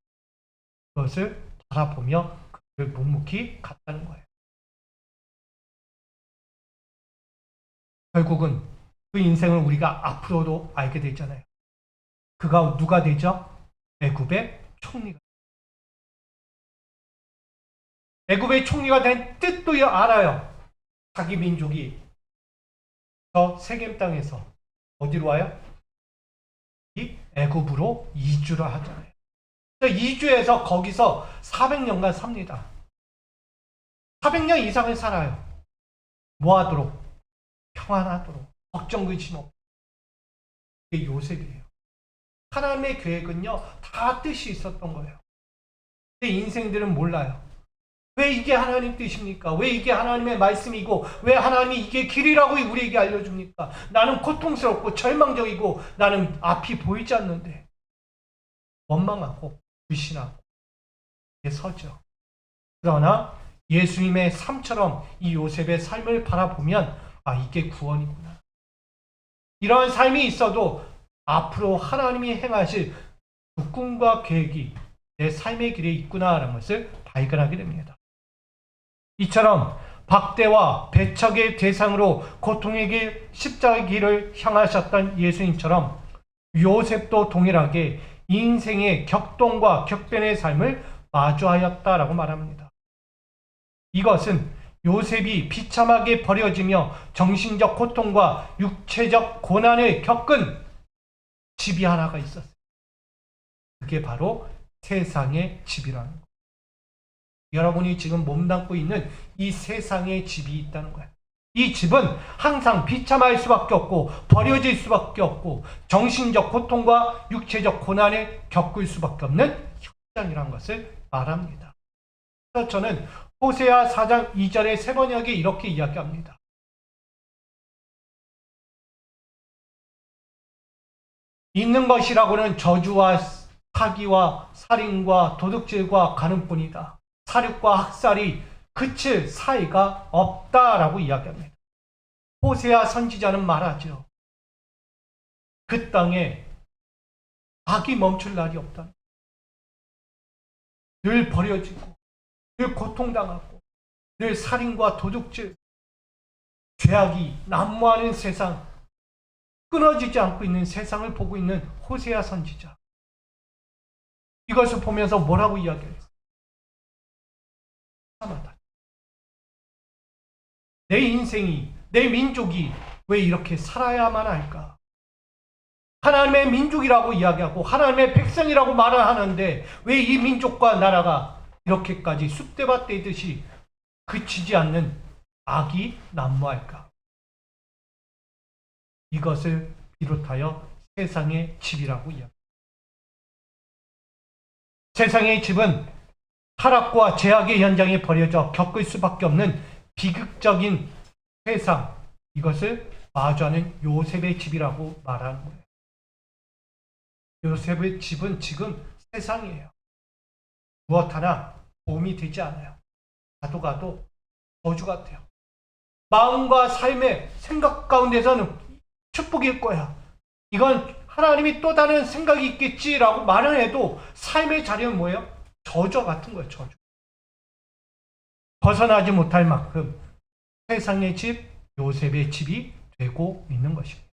그것을 바라보며 그를 묵묵히 갔다는 거예요. 결국은 그 인생을 우리가 앞으로도 알게 되잖아요. 그가 누가 되죠? 애굽의 총리가. 애굽의 총리가 된 뜻도 알아요. 자기 민족이 저 세겜 땅에서 어디로 와요? 이 애굽으로 이주를 하잖아요. 이주해서 거기서 400년간 삽니다. 400년 이상을 살아요. 뭐 하도록? 평안하도록. 걱정 근심 없도록. 그게 요셉이에요. 하나님의 계획은요, 다 뜻이 있었던 거예요. 근데 인생들은 몰라요. 왜 이게 하나님 뜻입니까? 왜 이게 하나님의 말씀이고 왜 하나님이 이게 길이라고 우리에게 알려줍니까? 나는 고통스럽고 절망적이고 나는 앞이 보이지 않는데 원망하고 불신하고 서죠. 그러나 예수님의 삶처럼 이 요셉의 삶을 바라보면 이게 구원이구나. 이런 삶이 있어도 앞으로 하나님이 행하실 그 꿈과 계획이 내 삶의 길에 있구나라는 것을 발견하게 됩니다. 이처럼 박대와 배척의 대상으로 고통의 길, 십자가의 길을 향하셨던 예수님처럼 요셉도 동일하게 인생의 격동과 격변의 삶을 마주하였다라고 말합니다. 이것은 요셉이 비참하게 버려지며 정신적 고통과 육체적 고난을 겪은 집이 하나가 있었어요. 그게 바로 세상의 집이라는 거예요. 여러분이 지금 몸담고 있는 이 세상의 집이 있다는 거예요. 이 집은 항상 비참할 수밖에 없고 버려질 수밖에 없고 정신적 고통과 육체적 고난을 겪을 수밖에 없는 현장이라는 것을 말합니다. 그래서 저는 호세아 4장 2절의 세 번역에 이렇게 이야기합니다. 있는 것이라고는 저주와 사기와 살인과 도둑질과 가늠뿐이다. 사륙과 학살이 그칠 사이가 없다라고 이야기합니다. 호세아 선지자는 말하죠. 그 땅에 악이 멈출 날이 없다. 늘 버려지고 늘 고통당하고 늘 살인과 도둑질, 죄악이 난무하는 세상, 끊어지지 않고 있는 세상을 보고 있는 호세아 선지자. 이것을 보면서 뭐라고 이야기했어요? 참하다. 내 인생이, 내 민족이 왜 이렇게 살아야만 할까? 하나님의 민족이라고 이야기하고 하나님의 백성이라고 말을 하는데 왜 이 민족과 나라가 이렇게까지 쑥대밭 떼듯이 그치지 않는 악이 난무할까? 이것을 비롯하여 세상의 집이라고 이야기합니다. 세상의 집은 타락과 죄악의 현장에 버려져 겪을 수밖에 없는 비극적인 세상, 이것을 마주하는 요셉의 집이라고 말하는 거예요. 요셉의 집은 지금 세상이에요. 무엇 하나 도움이 되지 않아요. 가도 저주 같아요. 마음과 삶의 생각 가운데서는 축복일 거야. 이건 하나님이 또 다른 생각이 있겠지라고 말을 해도 삶의 자리는 뭐예요? 저주와 같은 거예요. 저주. 벗어나지 못할 만큼 세상의 집, 요셉의 집이 되고 있는 것입니다.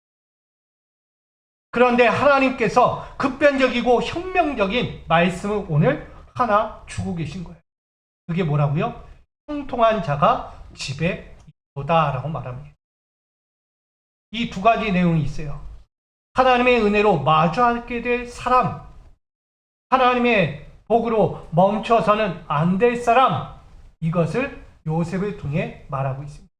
그런데 하나님께서 급변적이고 혁명적인 말씀을 오늘 하나 주고 계신 거예요. 그게 뭐라고요? 형통한 자가 집에 있도다라고 말합니다. 이 두 가지 내용이 있어요. 하나님의 은혜로 마주하게 될 사람, 하나님의 복으로 멈춰서는 안 될 사람, 이것을 요셉을 통해 말하고 있습니다.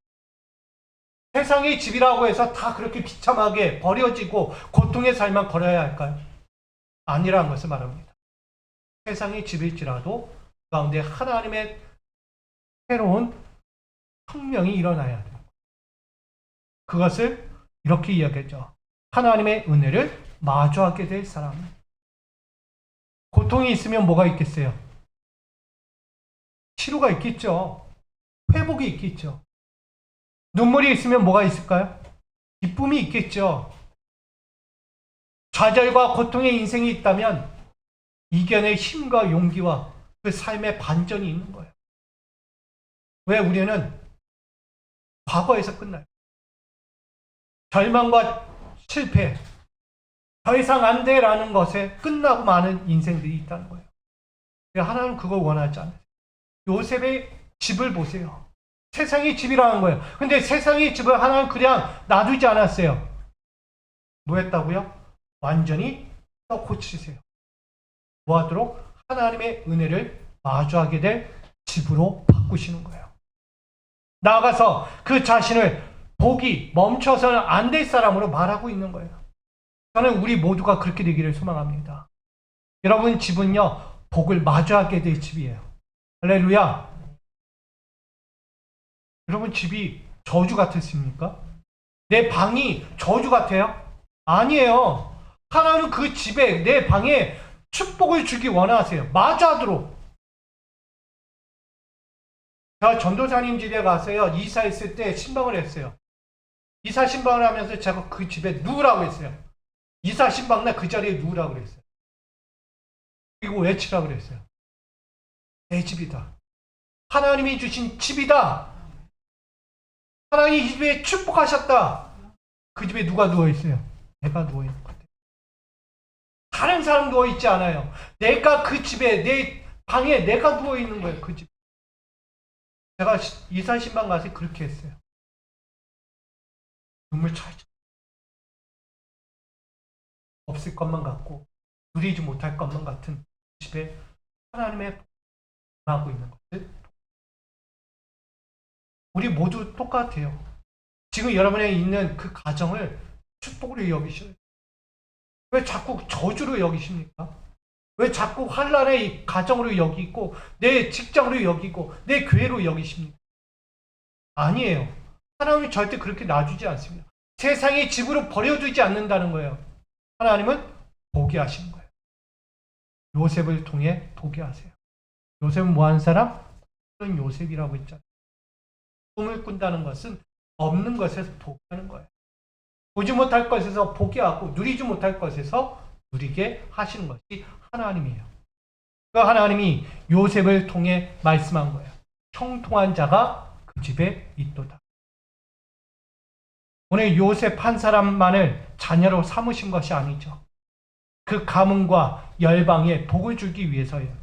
세상의 집이라고 해서 다 그렇게 비참하게 버려지고 고통의 삶만 걸어야 할까요? 아니라는 것을 말합니다. 세상의 집일지라도 가운데 하나님의 새로운 혁명이 일어나야 돼요. 그것을 이렇게 이야기하죠. 하나님의 은혜를 마주하게 될 사람. 고통이 있으면 뭐가 있겠어요? 치료가 있겠죠. 회복이 있겠죠. 눈물이 있으면 뭐가 있을까요? 기쁨이 있겠죠. 좌절과 고통의 인생이 있다면 이겨낼 힘과 용기와 그 삶의 반전이 있는 거예요. 왜 우리는 과거에서 끝나요? 절망과 실패, 더 이상 안 돼라는 것에 끝나고 마는 인생들이 있다는 거예요. 하나님은 그걸 원하지 않아요. 요셉의 집을 보세요. 세상의 집이라는 거예요. 근데 세상의 집을 하나는 그냥 놔두지 않았어요. 뭐 했다고요? 완전히 고치세요. 뭐 하도록? 하나님의 은혜를 마주하게 될 집으로 바꾸시는 거예요. 나아가서 그 자신을 복이 멈춰서는 안 될 사람으로 말하고 있는 거예요. 저는 우리 모두가 그렇게 되기를 소망합니다. 여러분 집은요, 복을 마주하게 될 집이에요. 할렐루야. 여러분 집이 저주 같았습니까? 내 방이 저주 같아요? 아니에요. 하나님은 그 집에, 내 방에 축복을 주기 원하세요. 마주하도록. 제가 전도사님 집에 가서요, 이사했을 때 신방을 했어요. 이사 신방을 하면서 제가 그 집에 누우라고 했어요. 이사 신방날 그 자리에 누우라고 그랬어요. 그리고 외치라고 그랬어요. 내 집이다. 하나님이 주신 집이다. 하나님이 이 집에 축복하셨다. 그 집에 누가 누워있어요? 내가 누워있는 것 같아요. 다른 사람 누워있지 않아요. 내가 그 집에, 내 방에 내가 누워있는 거예요. 그 집. 제가 이사 신방 가서 그렇게 했어요. 눈물 찰찰. 없을 것만 같고 누리지 못할 것만 같은 집에 하나님의 하고 있는 것을 우리 모두 똑같아요. 지금 여러분이 있는 그 가정을 축복으로 여기셔요. 왜 자꾸 저주로 여기십니까? 왜 자꾸 환란의 가정으로 여기고 내 직장으로 여기고 내 교회로 여기십니까? 아니에요. 하나님이 절대 그렇게 놔주지 않습니다. 세상의 집으로 버려두지 않는다는 거예요. 하나님은 보게 하시는 거예요. 요셉을 통해 보게 하세요. 요셉은 뭐한 사람? 그런 요셉이라고 했잖아요. 꿈을 꾼다는 것은 없는 것에서 보게 하는 거예요. 보지 못할 것에서 보게 하고 누리지 못할 것에서 누리게 하시는 것이 하나님이에요. 그 하나님이 요셉을 통해 말씀한 거예요. 형통한 자가 그 집에 있도다. 오늘 요셉 한 사람만을 자녀로 삼으신 것이 아니죠. 그 가문과 열방에 복을 주기 위해서예요.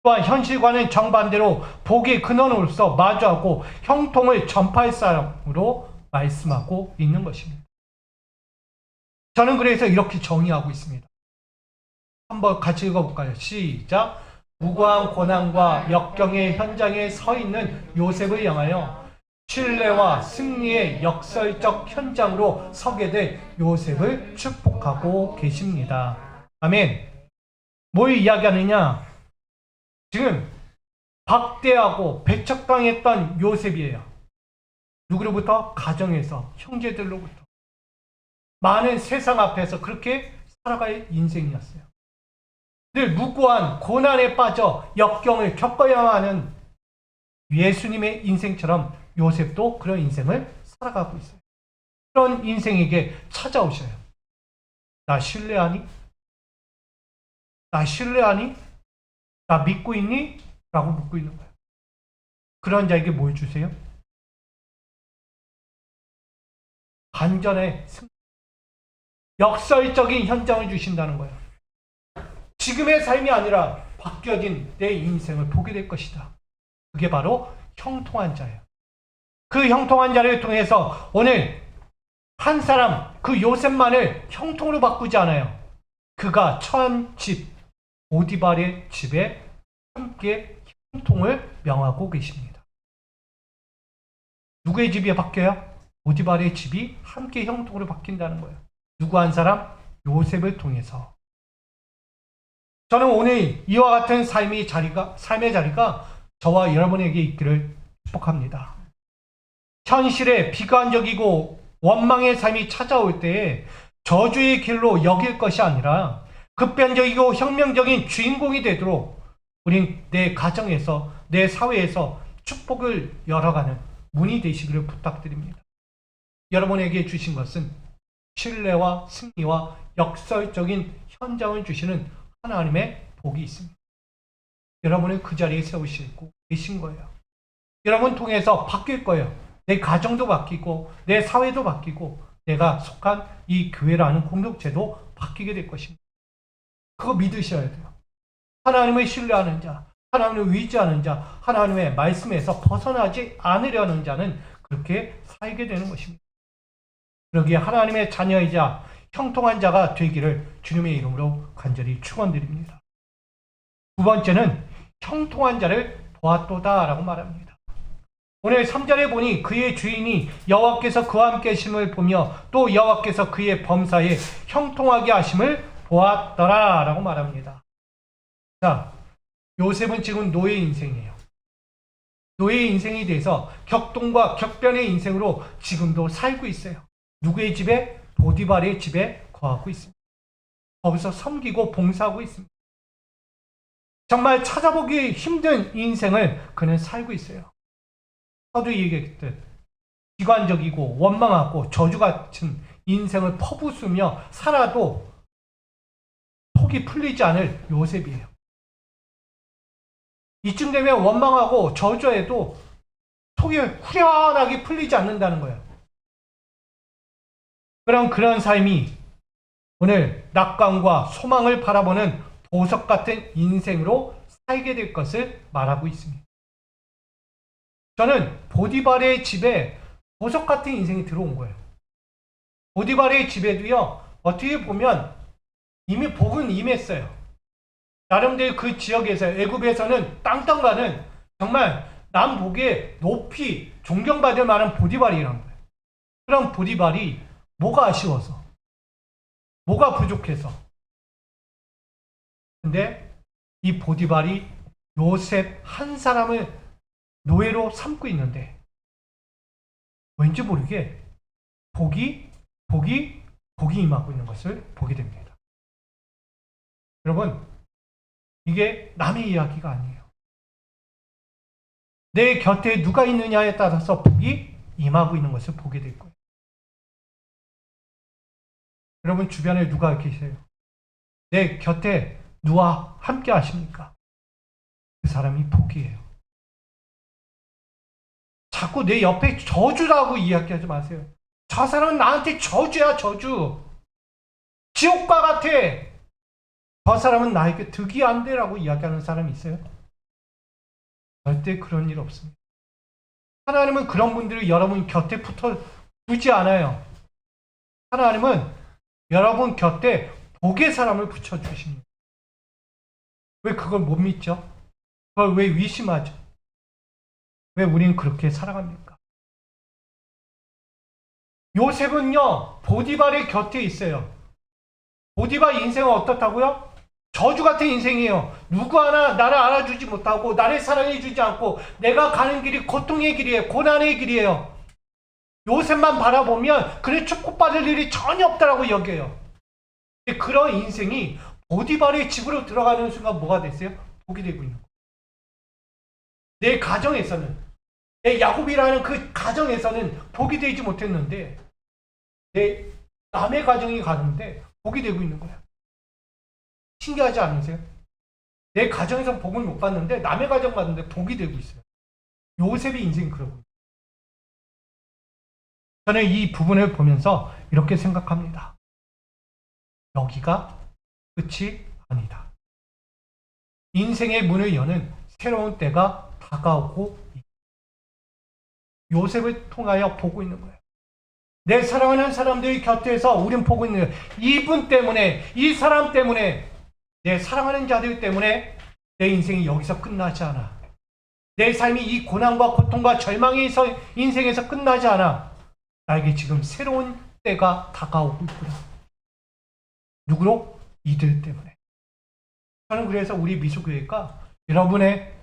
또한 현실과는 정반대로 복의 근원으로서 마주하고 형통을 전파할 사람으로 말씀하고 있는 것입니다. 저는 그래서 이렇게 정의하고 있습니다. 한번 같이 읽어볼까요? 시작. 무고한 고난과 역경의 현장에 서 있는 요셉을 향하여 신뢰와 승리의 역설적 현장으로 서게 될 요셉을 축복하고 계십니다. 아멘. 뭘 이야기하느냐? 지금 박대하고 배척당했던 요셉이에요. 누구로부터? 가정에서, 형제들로부터. 많은 세상 앞에서 그렇게 살아갈 인생이었어요. 늘 무고한 고난에 빠져 역경을 겪어야만 하는 예수님의 인생처럼 요셉도 그런 인생을 살아가고 있어요. 그런 인생에게 찾아오셔요. 나 신뢰하니? 나 신뢰하니? 나 믿고 있니? 라고 묻고 있는 거예요. 그런 자에게 뭘 주세요? 반전의 승리. 역설적인 현장을 주신다는 거예요. 지금의 삶이 아니라 바뀌어진 내 인생을 보게 될 것이다. 그게 바로 형통한 자예요. 그 형통한 자를 통해서 오늘 한 사람, 그 요셉만을 형통으로 바꾸지 않아요. 그가 처한 집, 보디발의 집에 함께 형통을 명하고 계십니다. 누구의 집이 바뀌어요? 보디발의 집이 함께 형통으로 바뀐다는 거예요. 누구 한 사람? 요셉을 통해서. 저는 오늘 이와 같은 삶의 자리가 저와 여러분에게 있기를 축복합니다. 현실에 비관적이고 원망의 삶이 찾아올 때에 저주의 길로 여길 것이 아니라 급변적이고 혁명적인 주인공이 되도록 우린 내 가정에서, 내 사회에서 축복을 열어가는 문이 되시기를 부탁드립니다. 여러분에게 주신 것은 신뢰와 승리와 역설적인 현장을 주시는 하나님의 복이 있습니다. 여러분을 그 자리에 세우시고 계신 거예요. 여러분 통해서 바뀔 거예요. 내 가정도 바뀌고 내 사회도 바뀌고 내가 속한 이 교회라는 공동체도 바뀌게 될 것입니다. 그거 믿으셔야 돼요. 하나님을 신뢰하는 자, 하나님을 의지하는 자, 하나님의 말씀에서 벗어나지 않으려는 자는 그렇게 살게 되는 것입니다. 그러기에 하나님의 자녀이자 형통한 자가 되기를 주님의 이름으로 간절히 축원드립니다. 두 번째는 형통한 자를 보았도다 라고 말합니다. 오늘 3절에 보니 그의 주인이 여호와께서 그와 함께 하심을 보며 또 여호와께서 그의 범사에 형통하게 하심을 보았더라 라고 말합니다. 자, 요셉은 지금 노예 인생이에요. 노예 인생이 돼서 격동과 격변의 인생으로 지금도 살고 있어요. 누구의 집에? 보디발의 집에 거하고 있습니다. 거기서 섬기고 봉사하고 있습니다. 정말 찾아보기 힘든 인생을 그는 살고 있어요. 서두에 얘기했듯 비관적이고 원망하고 저주 같은 인생을 퍼부수며 살아도 속이 풀리지 않을 요셉이에요. 이쯤 되면 원망하고 저주해도 속이 후련하게 풀리지 않는다는 거예요. 그런 삶이 오늘 낙관과 소망을 바라보는 보석 같은 인생으로 살게 될 것을 말하고 있습니다. 저는 보디발의 집에 보석 같은 인생이 들어온 거예요. 보디발의 집에도요, 어떻게 보면 이미 복은 임했어요. 나름대로 그 지역에서, 애굽에서는 땅땅가는 정말 남복에 높이 존경받을 만한 보디발이라는 거예요. 그럼 보디발이 뭐가 아쉬워서, 뭐가 부족해서. 근데 이 보디발이 요셉 한 사람을 노예로 삼고 있는데 왠지 모르게 복이 임하고 있는 것을 보게 됩니다. 여러분, 이게 남의 이야기가 아니에요. 내 곁에 누가 있느냐에 따라서 복이 임하고 있는 것을 보게 될 거예요. 여러분 주변에 누가 계세요? 내 곁에 누가 함께 하십니까? 그 사람이 복이에요. 자꾸 내 옆에 저주라고 이야기하지 마세요. 저 사람은 나한테 저주야, 저주. 지옥과 같아. 저 사람은 나에게 득이 안 돼라고 이야기하는 사람이 있어요? 절대 그런 일 없습니다. 하나님은 그런 분들을 여러분 곁에 붙어 두지 않아요. 하나님은 여러분 곁에 복의 사람을 붙여주십니다. 왜 그걸 못 믿죠? 그걸 왜 의심하죠? 왜 우리는 그렇게 살아갑니까? 요셉은요, 보디발의 곁에 있어요. 보디발 인생은 어떻다고요? 저주 같은 인생이에요. 누구 하나 나를 알아주지 못하고 나를 사랑해주지 않고 내가 가는 길이 고통의 길이에요. 고난의 길이에요. 요셉만 바라보면 그를 축복받을 일이 전혀 없다라고 여겨요. 그런 인생이 보디발의 집으로 들어가는 순간 뭐가 됐어요? 복이 되고 있는 거예요. 내 가정에서는, 내 야곱이라는 그 가정에서는 복이 되지 못했는데 내 남의 가정이 가는데 복이 되고 있는 거야. 신기하지 않으세요? 내 가정에서 복을 못 받는데 남의 가정 갔는데 복이 되고 있어요. 요셉의 인생이 그러고. 저는 이 부분을 보면서 이렇게 생각합니다. 여기가 끝이 아니다. 인생의 문을 여는 새로운 때가 다가오고 요셉을 통하여 보고 있는 거예요. 내 사랑하는 사람들이 곁에서 우린 보고 있는 거예요. 이분 때문에, 이 사람 때문에, 내 사랑하는 자들 때문에 내 인생이 여기서 끝나지 않아. 내 삶이 이 고난과 고통과 절망의 인생에서 끝나지 않아. 나에게 지금 새로운 때가 다가오고 있구나. 누구로? 이들 때문에. 저는 그래서 우리 미수교회가 여러분의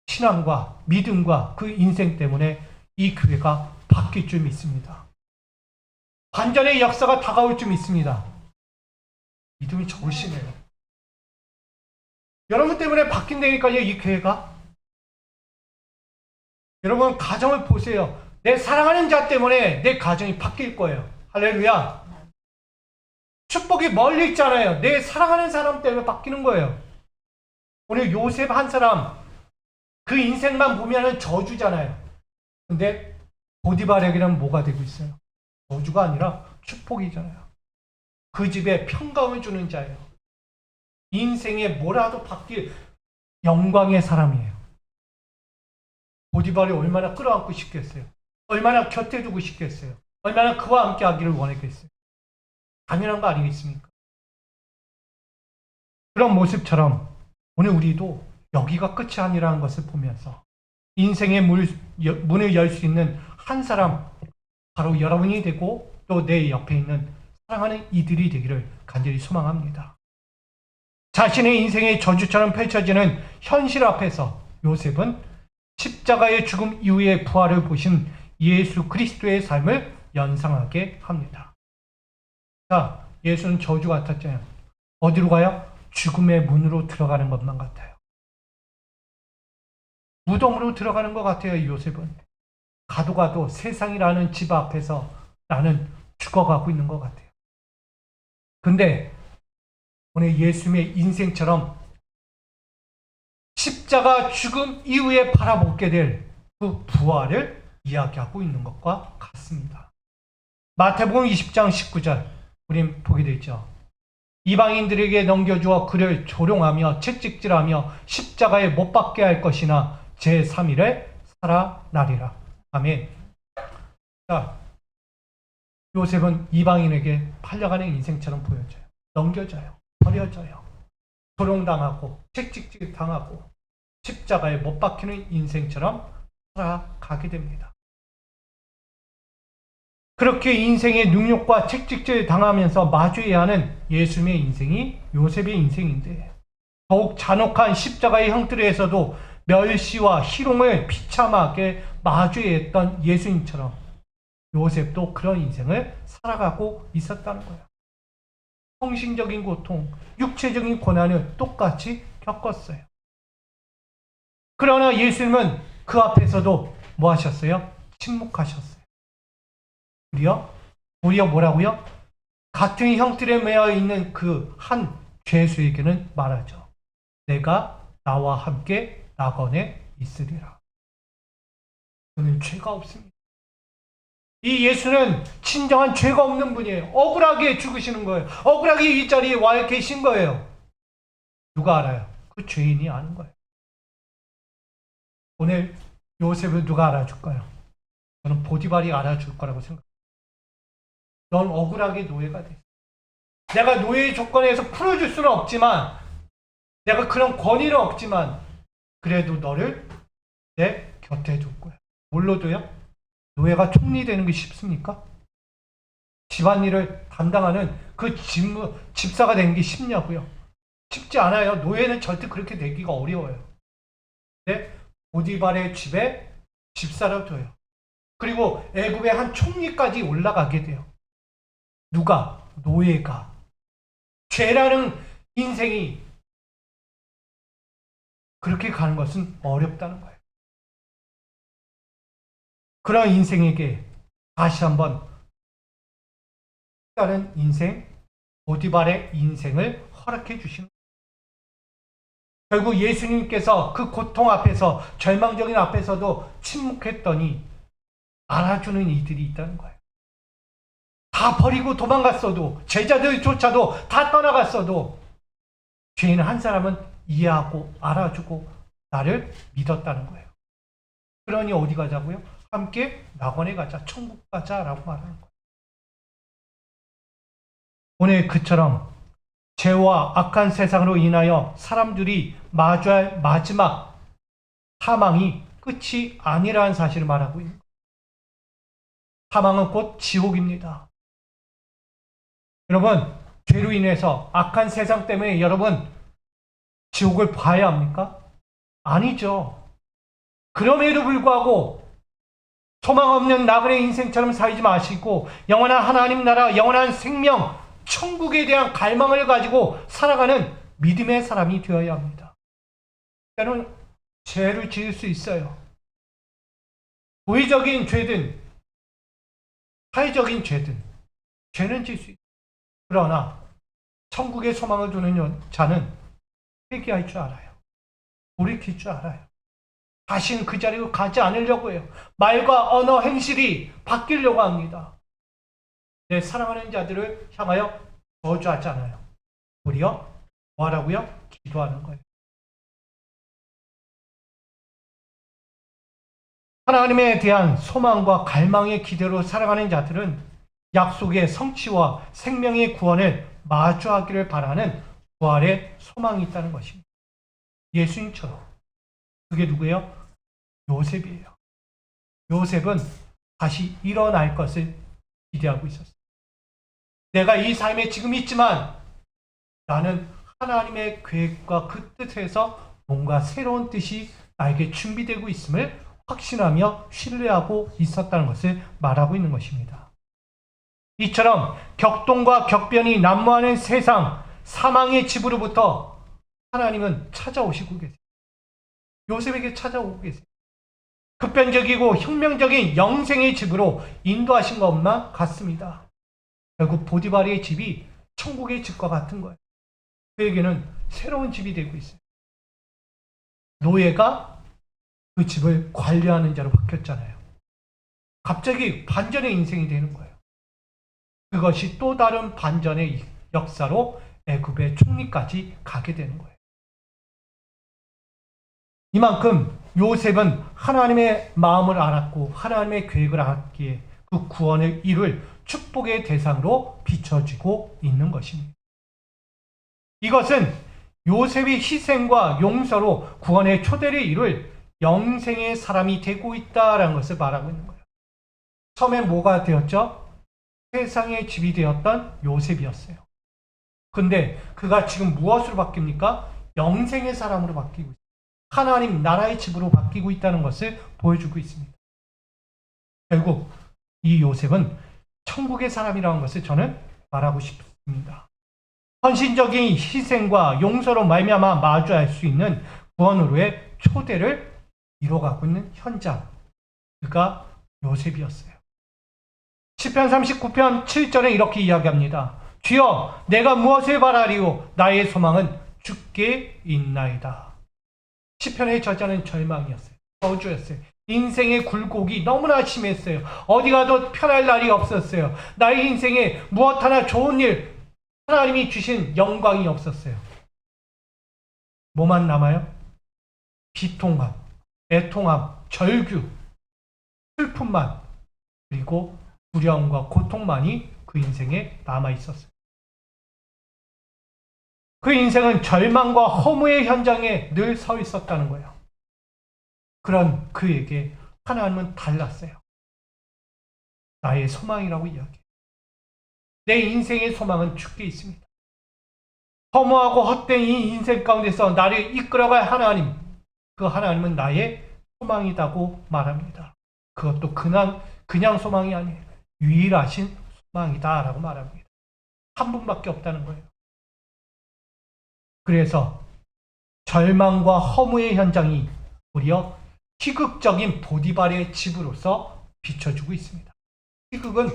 신앙과 믿음과 그 인생 때문에 이 교회가 바뀔 줄 믿습니다. 반전의 역사가 다가올 줄 믿습니다. 믿음이 좋으시네요. 여러분 때문에 바뀐다니까요, 이 교회가. 여러분 가정을 보세요. 내 사랑하는 자 때문에 내 가정이 바뀔 거예요. 할렐루야. 축복이 멀리 있잖아요. 내 사랑하는 사람 때문에 바뀌는 거예요. 오늘 요셉 한 사람 그 인생만 보면은 저주잖아요. 근데 보디발에게는 뭐가 되고 있어요? 저주가 아니라 축복이잖아요. 그 집에 평강을 주는 자예요. 인생에 뭐라도 바뀔 영광의 사람이에요. 보디발이 얼마나 끌어안고 싶겠어요. 얼마나 곁에 두고 싶겠어요. 얼마나 그와 함께 하기를 원했겠어요. 당연한 거 아니겠습니까? 그런 모습처럼 오늘 우리도 여기가 끝이 아니라는 것을 보면서 인생의 문을 열 수 있는 한 사람, 바로 여러분이 되고 또 내 옆에 있는 사랑하는 이들이 되기를 간절히 소망합니다. 자신의 인생의 저주처럼 펼쳐지는 현실 앞에서 요셉은 십자가의 죽음 이후의 부활을 보신 예수 그리스도의 삶을 연상하게 합니다. 자, 예수는 저주 같았잖아요. 어디로 가요? 죽음의 문으로 들어가는 것만 같아요. 무덤으로 들어가는 것 같아요, 요셉은. 가도 세상이라는 집 앞에서 나는 죽어가고 있는 것 같아요. 근데 오늘 예수님의 인생처럼 십자가 죽음 이후에 바라보게 될 그 부활을 이야기하고 있는 것과 같습니다. 마태복음 20장 19절 우린 보게 되죠. 이방인들에게 넘겨주어 그를 조롱하며 채찍질하며 십자가에 못 박게 할 것이나 제3일에 살아나리라. 아멘. 자, 요셉은 이방인에게 팔려가는 인생처럼 보여져요. 넘겨져요. 버려져요. 조롱당하고 채찍질 당하고 십자가에 못 박히는 인생처럼 살아가게 됩니다. 그렇게 인생의 능욕과 채찍질 당하면서 마주해야 하는 예수님의 인생이 요셉의 인생인데 더욱 잔혹한 십자가의 형틀에서도 멸시와 희롱을 비참하게 마주해야 했던 예수님처럼 요셉도 그런 인생을 살아가고 있었다는 거예요. 성신적인 고통, 육체적인 고난을 똑같이 겪었어요. 그러나 예수님은 그 앞에서도 뭐 하셨어요? 침묵하셨어요. 우리요 뭐라고요? 같은 형틀에 매여 있는 그 한 죄수에게는 말하죠. 내가 나와 함께 낙원에 있으리라. 저는 죄가 없습니다. 이 예수는 진정한 죄가 없는 분이에요. 억울하게 죽으시는 거예요. 억울하게 이 자리에 와 계신 거예요. 누가 알아요? 그 죄인이 아는 거예요. 오늘 요셉을 누가 알아줄까요? 저는 보디발이 알아줄 거라고 생각합니다. 넌 억울하게 노예가 돼. 내가 노예의 조건에서 풀어줄 수는 없지만 내가 그런 권위는 없지만 그래도 너를 내 곁에 둘 거야. 뭘로 둬요? 노예가 총리 되는 게 쉽습니까? 집안일을 담당하는 그 집사가 되는 게 쉽냐고요? 쉽지 않아요. 노예는 절대 그렇게 되기가 어려워요. 근데 보디발의 집에 집사로 둬요. 그리고 애굽의 한 총리까지 올라가게 돼요. 누가? 노예가. 죄라는 인생이 그렇게 가는 것은 어렵다는 거예요. 그런 인생에게 다시 한번 다른 인생, 보디발의 인생을 허락해 주시는 거예요. 결국 예수님께서 그 고통 앞에서, 절망적인 앞에서도 침묵했더니 알아주는 이들이 있다는 거예요. 다 버리고 도망갔어도, 제자들조차도 다 떠나갔어도 죄인 한 사람은 이해하고 알아주고 나를 믿었다는 거예요. 그러니 어디 가자고요? 함께 낙원에 가자, 천국 가자라고 말하는 거예요. 오늘 그처럼 죄와 악한 세상으로 인하여 사람들이 마주할 마지막 사망이 끝이 아니라는 사실을 말하고 있는 거예요. 사망은 곧 지옥입니다. 여러분, 죄로 인해서 악한 세상 때문에 여러분 지옥을 봐야 합니까? 아니죠. 그럼에도 불구하고 소망 없는 나그네 인생처럼 살지 마시고 영원한 하나님 나라, 영원한 생명, 천국에 대한 갈망을 가지고 살아가는 믿음의 사람이 되어야 합니다. 때로는 죄를 지을 수 있어요. 도의적인 죄든 사회적인 죄든 죄는 지을 수 있어요. 그러나 천국의 소망을 두는 자는 회개할 줄 알아요. 돌이킬 줄 알아요. 다시는 그 자리로 가지 않으려고 해요. 말과 언어, 행실이 바뀌려고 합니다. 내 사랑하는 자들을 향하여 저주하지 않아요. 도리어 뭐 하라고요? 기도하는 거예요. 하나님에 대한 소망과 갈망의 기대로 살아가는 자들은 약속의 성취와 생명의 구원을 마주하기를 바라는 부활의 소망이 있다는 것입니다. 예수님처럼. 그게 누구예요? 요셉이에요. 요셉은 다시 일어날 것을 기대하고 있었어요. 내가 이 삶에 지금 있지만 나는 하나님의 계획과 그 뜻에서 뭔가 새로운 뜻이 나에게 준비되고 있음을 확신하며 신뢰하고 있었다는 것을 말하고 있는 것입니다. 이처럼 격동과 격변이 난무하는 세상, 사망의 집으로부터 하나님은 찾아오시고 계세요. 요셉에게 찾아오고 계세요. 급변적이고 혁명적인 영생의 집으로 인도하신 것만 같습니다. 결국 보디발의 집이 천국의 집과 같은 거예요. 그에게는 새로운 집이 되고 있어요. 노예가 그 집을 관리하는 자로 바뀌었잖아요. 갑자기 반전의 인생이 되는 거예요. 그것이 또 다른 반전의 역사로 애굽의 총리까지 가게 되는 거예요. 이만큼 요셉은 하나님의 마음을 알았고 하나님의 계획을 알았기에 그 구원을 이룰 축복의 대상으로 비춰지고 있는 것입니다. 이것은 요셉의 희생과 용서로 구원의 초대를 이룰 영생의 사람이 되고 있다는 것을 말하고 있는 거예요. 처음에 뭐가 되었죠? 세상의 집이 되었던 요셉이었어요. 근데 그가 지금 무엇으로 바뀝니까? 영생의 사람으로 바뀌고 있어요. 하나님 나라의 집으로 바뀌고 있다는 것을 보여주고 있습니다. 결국 이 요셉은 천국의 사람이라는 것을 저는 말하고 싶습니다. 헌신적인 희생과 용서로 말미암아 마주할 수 있는 구원으로의 초대를 이뤄가고 있는 현장, 그가 요셉이었어요. 시편 39편 7절에 이렇게 이야기합니다. 주여 내가 무엇을 바라리오 나의 소망은 주께 있나이다. 시편의 저자는 절망이었어요. 저주였어요. 인생의 굴곡이 너무나 심했어요. 어디 가도 편할 날이 없었어요. 나의 인생에 무엇 하나 좋은 일, 하나님이 주신 영광이 없었어요. 뭐만 남아요? 비통함, 애통함, 절규, 슬픔만, 그리고 두려움과 고통만이 그 인생에 남아 있었어요. 그 인생은 절망과 허무의 현장에 늘 서 있었다는 거예요. 그런 그에게 하나님은 달랐어요. 나의 소망이라고 이야기해요. 내 인생의 소망은 주께 있습니다. 허무하고 헛된 이 인생 가운데서 나를 이끌어갈 하나님, 그 하나님은 나의 소망이라고 말합니다. 그것도 그냥 소망이 아니에요. 유일하신 소망이다 라고 말합니다. 한 분밖에 없다는 거예요. 그래서 절망과 허무의 현장이 오히려 희극적인 보디발의 집으로서 비춰주고 있습니다. 희극은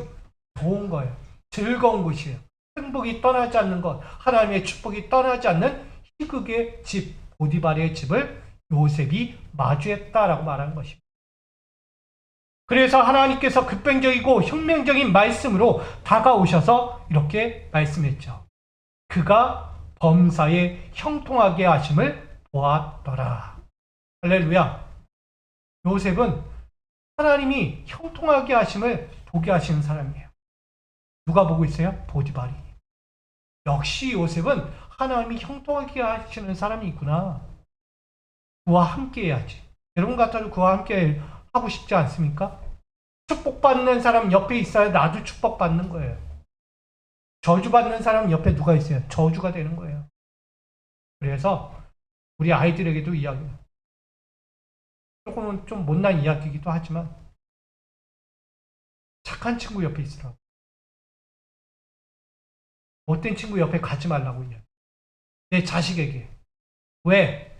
좋은 거예요. 즐거운 곳이에요. 행복이 떠나지 않는 것, 하나님의 축복이 떠나지 않는 희극의 집, 보디발의 집을 요셉이 마주했다라고 말하는 것입니다. 그래서 하나님께서 급변적이고 혁명적인 말씀으로 다가오셔서 이렇게 말씀했죠. 그가 범사에 형통하게 하심을 보았더라. 할렐루야. 요셉은 하나님이 형통하게 하심을 보게 하시는 사람이에요. 누가 보고 있어요? 보디발이. 역시 요셉은 하나님이 형통하게 하시는 사람이 있구나. 그와 함께 해야지. 여러분 같아도 그와 함께 하고 싶지 않습니까? 축복받는 사람 옆에 있어야 나도 축복받는 거예요. 저주받는 사람 옆에 누가 있어요? 저주가 되는 거예요. 그래서 우리 아이들에게도 이야기해요. 조금은 좀 못난 이야기이기도 하지만 착한 친구 옆에 있으라고. 못된 친구 옆에 가지 말라고 이야기. 내 자식에게. 왜?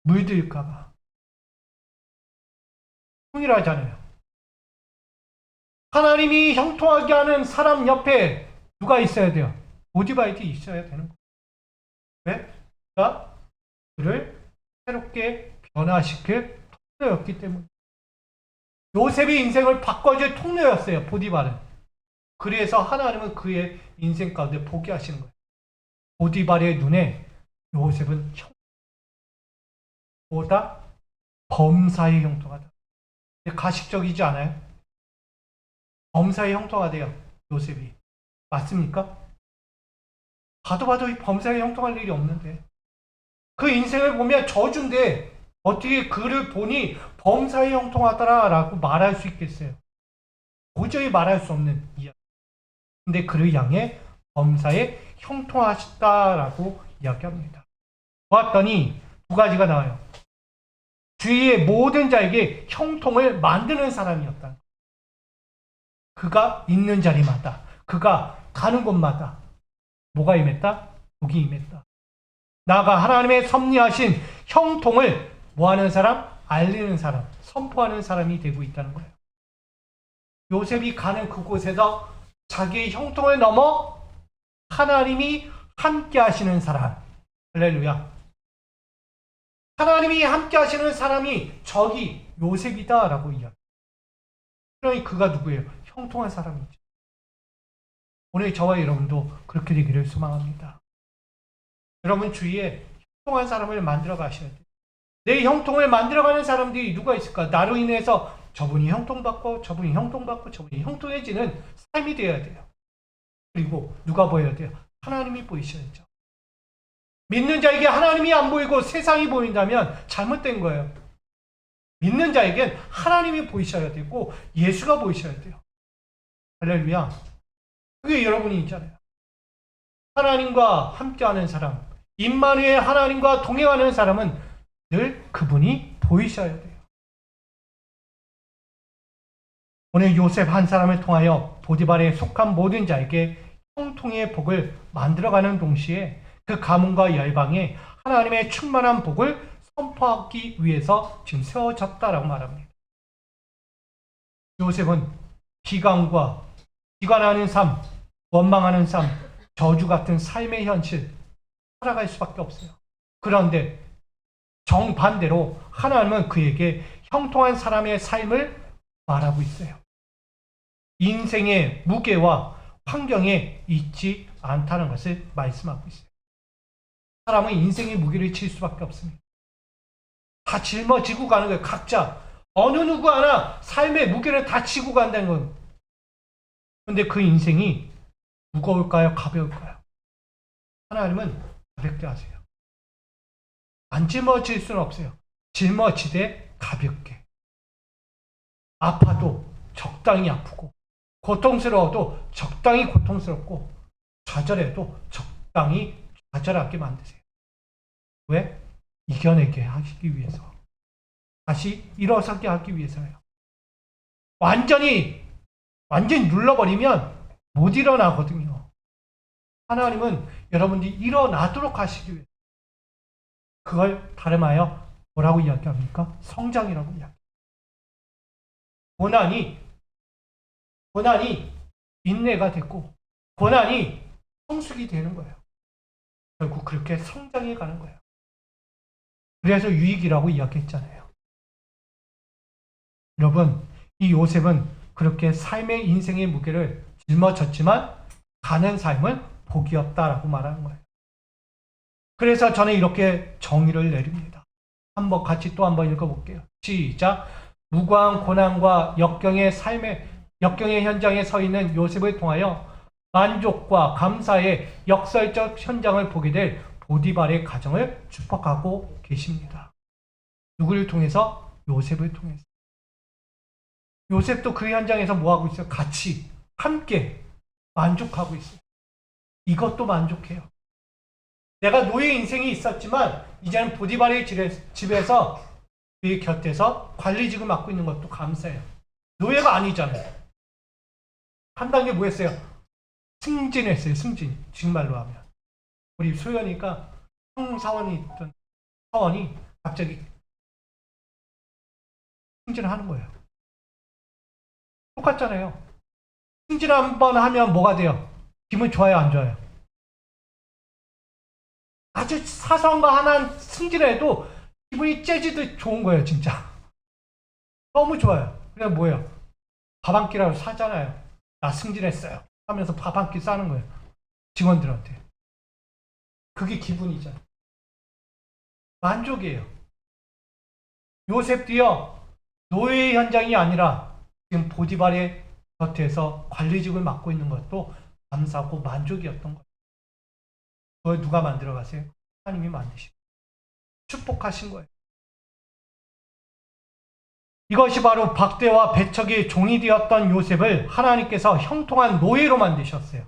물들까봐. 통일하잖아요. 하나님이 형통하게 하는 사람 옆에 누가 있어야 돼요? 보디발이 있어야 되는 거예요. 왜? 그가 그를 새롭게 변화시킬 통로였기 때문에. 요셉의 인생을 바꿔줄 통로였어요. 보디발은. 그래서 하나님은 그의 인생 가운데 보게 하시는 거예요. 보디발의 눈에 요셉은 보다 범사에 형통하다. 가식적이지 않아요? 범사에 형통하대요. 요셉이. 맞습니까? 봐도 범사에 형통할 일이 없는데. 그 인생을 보면 저주인데 어떻게 그를 보니 범사에 형통하더라라고 말할 수 있겠어요? 도저히 말할 수 없는 이야기. 근데 그를 향해 범사에 형통하시다라고 이야기합니다. 보았더니 두 가지가 나와요. 주위의 모든 자에게 형통을 만드는 사람이었다. 그가 있는 자리마다, 그가 가는 곳마다 뭐가 임했다? 복이 임했다. 나아가 하나님의 섭리하신 형통을 뭐하는 사람? 알리는 사람, 선포하는 사람이 되고 있다는 거예요. 요셉이 가는 그곳에서 자기의 형통을 넘어 하나님이 함께 하시는 사람. 할렐루야. 하나님이 함께 하시는 사람이 저기 요셉이다라고 이야기해요. 그러니 그가 누구예요? 형통한 사람이죠. 오늘 저와 여러분도 그렇게 되기를 소망합니다. 여러분 주위에 형통한 사람을 만들어 가셔야 돼요. 내 형통을 만들어가는 사람들이 누가 있을까? 나로 인해서 저분이 형통받고 저분이 형통받고 저분이 형통해지는 삶이 되어야 돼요. 그리고 누가 보여야 돼요? 하나님이 보이셔야죠. 믿는 자에게 하나님이 안 보이고 세상이 보인다면 잘못된 거예요. 믿는 자에겐 하나님이 보이셔야 되고 예수가 보이셔야 돼요. 할렐루야. 그게 여러분이 있잖아요. 하나님과 함께하는 사람, 임마누엘 하나님과 동행하는 사람은 늘 그분이 보이셔야 돼요. 오늘 요셉 한 사람을 통하여 보디발에 속한 모든 자에게 형통의 복을 만들어가는 동시에 그 가문과 열방에 하나님의 충만한 복을 선포하기 위해서 지금 세워졌다라고 말합니다. 요셉은 비관하는 삶, 원망하는 삶, 저주 같은 삶의 현실 살아갈 수밖에 없어요. 그런데 정반대로 하나님은 그에게 형통한 사람의 삶을 말하고 있어요. 인생의 무게와 환경에 있지 않다는 것을 말씀하고 있어요. 사람은 인생의 무게를 칠 수밖에 없습니다. 다 짊어지고 가는 거예요. 각자. 어느 누구 하나 삶의 무게를 다 지고 간다는 건. 그런데 그 인생이 무거울까요? 가벼울까요? 하나님은 가볍게 하세요. 안 짊어질 수는 없어요. 짊어지되 가볍게. 아파도 적당히 아프고 고통스러워도 적당히 고통스럽고 좌절해도 적당히 좌절하게 만드세요. 왜? 이겨내게 하시기 위해서. 다시 일어서게 하기 위해서요. 완전히 눌러버리면 못 일어나거든요. 하나님은 여러분들이 일어나도록 하시기 위해서. 그걸 다름하여 뭐라고 이야기합니까? 성장이라고 이야기합니다. 고난이 인내가 됐고 고난이 성숙이 되는 거예요. 결국 그렇게 성장해 가는 거예요. 그래서 유익이라고 이야기했잖아요. 여러분, 이 요셉은 그렇게 삶의 인생의 무게를 짊어졌지만 가는 삶은 복이 없다라고 말하는 거예요. 그래서 저는 이렇게 정의를 내립니다. 같이 또 한번 읽어볼게요. 시작. 무고한 고난과 역경의 현장에 서 있는 요셉을 통하여 만족과 감사의 역설적 현장을 보게 될 보디발의 가정을 축복하고 계십니다. 누구를 통해서? 요셉을 통해서. 요셉도 그 현장에서 뭐하고 있어요? 같이 함께 만족하고 있어요. 이것도 만족해요. 내가 노예 인생이 있었지만 이제는 보디발의 집에서 그의 곁에서 관리직을 맡고 있는 것도 감사해요. 노예가 아니잖아요. 한 단계 뭐 했어요? 승진했어요. 승진. 지금 말로 하면. 우리 소연이가 형사원이 있던 사원이 갑자기 승진을 하는 거예요. 똑같잖아요. 승진 한번 하면 뭐가 돼요? 기분 좋아요? 안 좋아요? 아주 사소한 거 하나 승진해도 기분이 째지듯 좋은 거예요. 진짜. 너무 좋아요. 그냥 뭐예요? 밥 한 끼라도 사잖아요. 나 승진했어요 하면서 밥 한 끼 싸는 거예요. 직원들한테. 그게 기분이잖아요. 만족이에요. 요셉도요. 노예 현장이 아니라 지금 보디발의 곁에서 관리직을 맡고 있는 것도 감사하고 만족이었던 거예요. 그걸 누가 만들어 가세요? 하나님이 만드시고 축복하신 거예요. 이것이 바로 박대와 배척의 종이 되었던 요셉을 하나님께서 형통한 노예로 만드셨어요.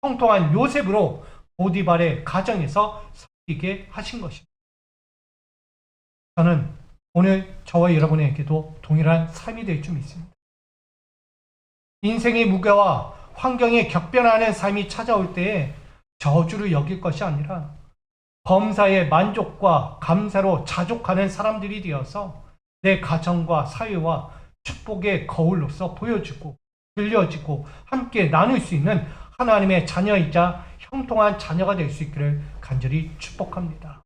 형통한 요셉으로 보디발의 가정에서 섬기게 하신 것입니다. 저는 오늘 저와 여러분에게도 동일한 삶이 될 줄 믿습니다. 인생의 무게와 환경에 격변하는 삶이 찾아올 때에 저주를 여길 것이 아니라 범사의 만족과 감사로 자족하는 사람들이 되어서 내 가정과 사회와 축복의 거울로서 보여지고 들려지고 함께 나눌 수 있는 하나님의 자녀이자 형통한 자녀가 될 수 있기를 간절히 축복합니다.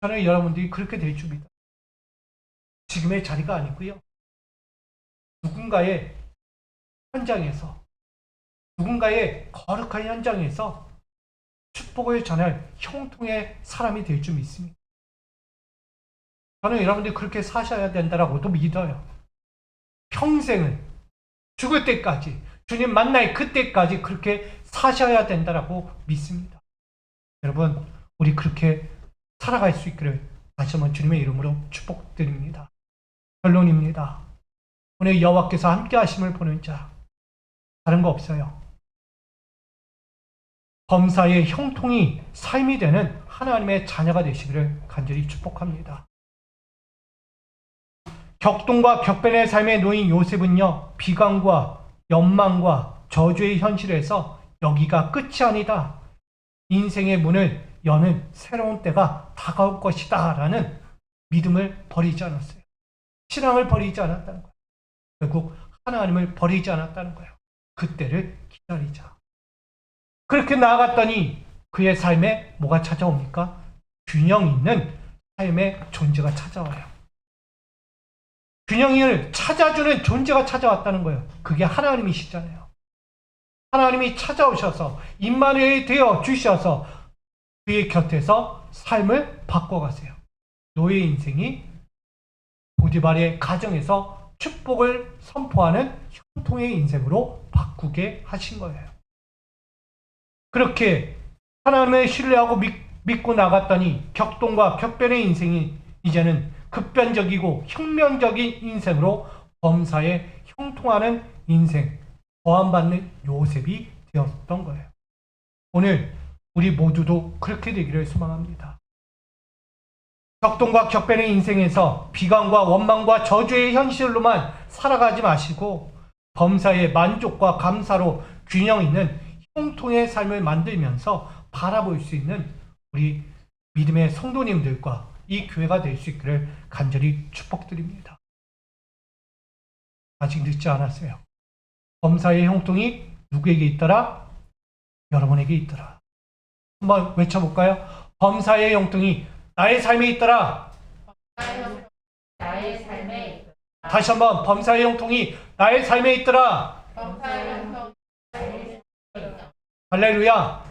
저는 여러분들이 그렇게 될 줄 믿어요. 지금의 자리가 아니고요. 누군가의 현장에서 누군가의 거룩한 현장에서 축복을 전할 형통의 사람이 될 줄 믿습니다. 저는 여러분들이 그렇게 사셔야 된다라고도 믿어요. 평생을 죽을 때까지 주님 만날 그때까지 그렇게 사셔야 된다라고 믿습니다. 여러분 우리 그렇게 살아갈 수 있기를 다시 한번 주님의 이름으로 축복드립니다. 결론입니다. 오늘 여호와께서 함께 하심을 보는 자 다른 거 없어요. 범사의 형통이 삶이 되는 하나님의 자녀가 되시기를 간절히 축복합니다. 격동과 격변의 삶에 놓인 요셉은요, 비관과 연망과 저주의 현실에서 여기가 끝이 아니다. 인생의 문을 여는 새로운 때가 다가올 것이다. 라는 믿음을 버리지 않았어요. 신앙을 버리지 않았다는 거예요. 결국 하나님을 버리지 않았다는 거예요. 그때를 기다리자. 그렇게 나아갔더니 그의 삶에 뭐가 찾아옵니까? 균형 있는 삶의 존재가 찾아와요. 균형을 찾아주는 존재가 찾아왔다는 거예요. 그게 하나님이시잖아요. 하나님이 찾아오셔서 임마누엘이 되어 주셔서 그의 곁에서 삶을 바꿔가세요. 노예 인생이 보디발의 가정에서 축복을 선포하는 형통의 인생으로 바꾸게 하신 거예요. 그렇게 하나님을 신뢰하고 믿고 나갔더니 격동과 격변의 인생이 이제는 급변적이고 혁명적인 인생으로 범사에 형통하는 인생, 보안받는 요셉이 되었던 거예요. 오늘 우리 모두도 그렇게 되기를 소망합니다. 격동과 격변의 인생에서 비관과 원망과 저주의 현실로만 살아가지 마시고 범사의 만족과 감사로 균형 있는 형통의 삶을 만들면서 바라볼 수 있는 우리 믿음의 성도님들과 이 교회가 될 수 있기를 간절히 축복드립니다. 아직 늦지 않았어요. 범사의 형통이 누구에게 있더라? 여러분에게 있더라. 한번 외쳐볼까요? 범사의 형통이 나의 삶에 있더라. 나의 삶에 다시 한번 범사의 형통이 나의 삶에 있더라. 할렐루야.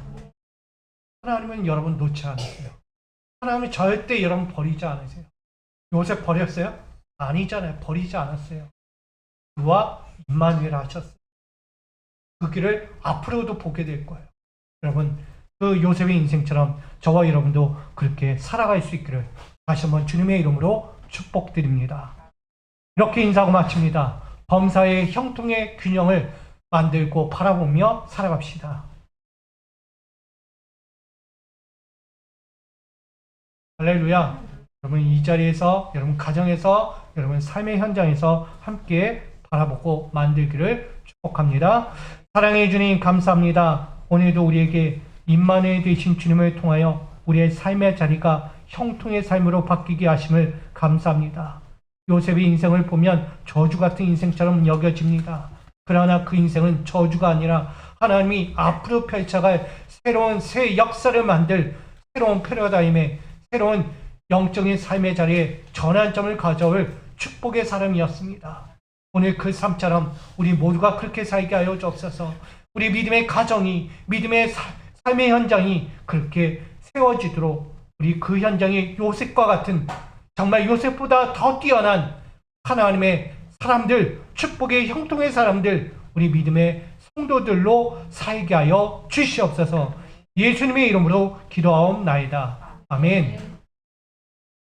하나님은 여러분 놓지 않으세요. 하나님은 절대 여러분 버리지 않으세요. 요셉 버렸어요? 아니잖아요. 버리지 않았어요. 그와 임마누엘 하셨어요. 그 길을 앞으로도 보게 될 거예요. 여러분, 그 요셉의 인생처럼 저와 여러분도 그렇게 살아갈 수 있기를 다시 한번 주님의 이름으로 축복드립니다. 이렇게 인사하고 마칩니다. 범사의 형통의 균형을 만들고 바라보며 살아갑시다. 할렐루야. 여러분 이 자리에서, 여러분 가정에서, 여러분 삶의 현장에서 함께 바라보고 만들기를 축복합니다. 사랑해 주님 감사합니다. 오늘도 우리에게 임마누엘 되신 주님을 통하여 우리의 삶의 자리가 형통의 삶으로 바뀌게 하심을 감사합니다. 요셉의 인생을 보면 저주 같은 인생처럼 여겨집니다. 그러나 그 인생은 저주가 아니라 하나님이 앞으로 펼쳐갈 새로운 새 역사를 만들 새로운 패러다임의 새로운 영적인 삶의 자리에 전환점을 가져올 축복의 사람이었습니다. 오늘 그 삶처럼 우리 모두가 그렇게 살게 하여 주옵소서. 우리 믿음의 가정이, 믿음의 삶의 현장이 그렇게 세워지도록 우리 그 현장에 요셉과 같은, 정말 요셉보다 더 뛰어난 하나님의 사람들, 축복의 형통의 사람들, 우리 믿음의 성도들로 살게 하여 주시옵소서. 예수님의 이름으로 기도하옵나이다. 아멘.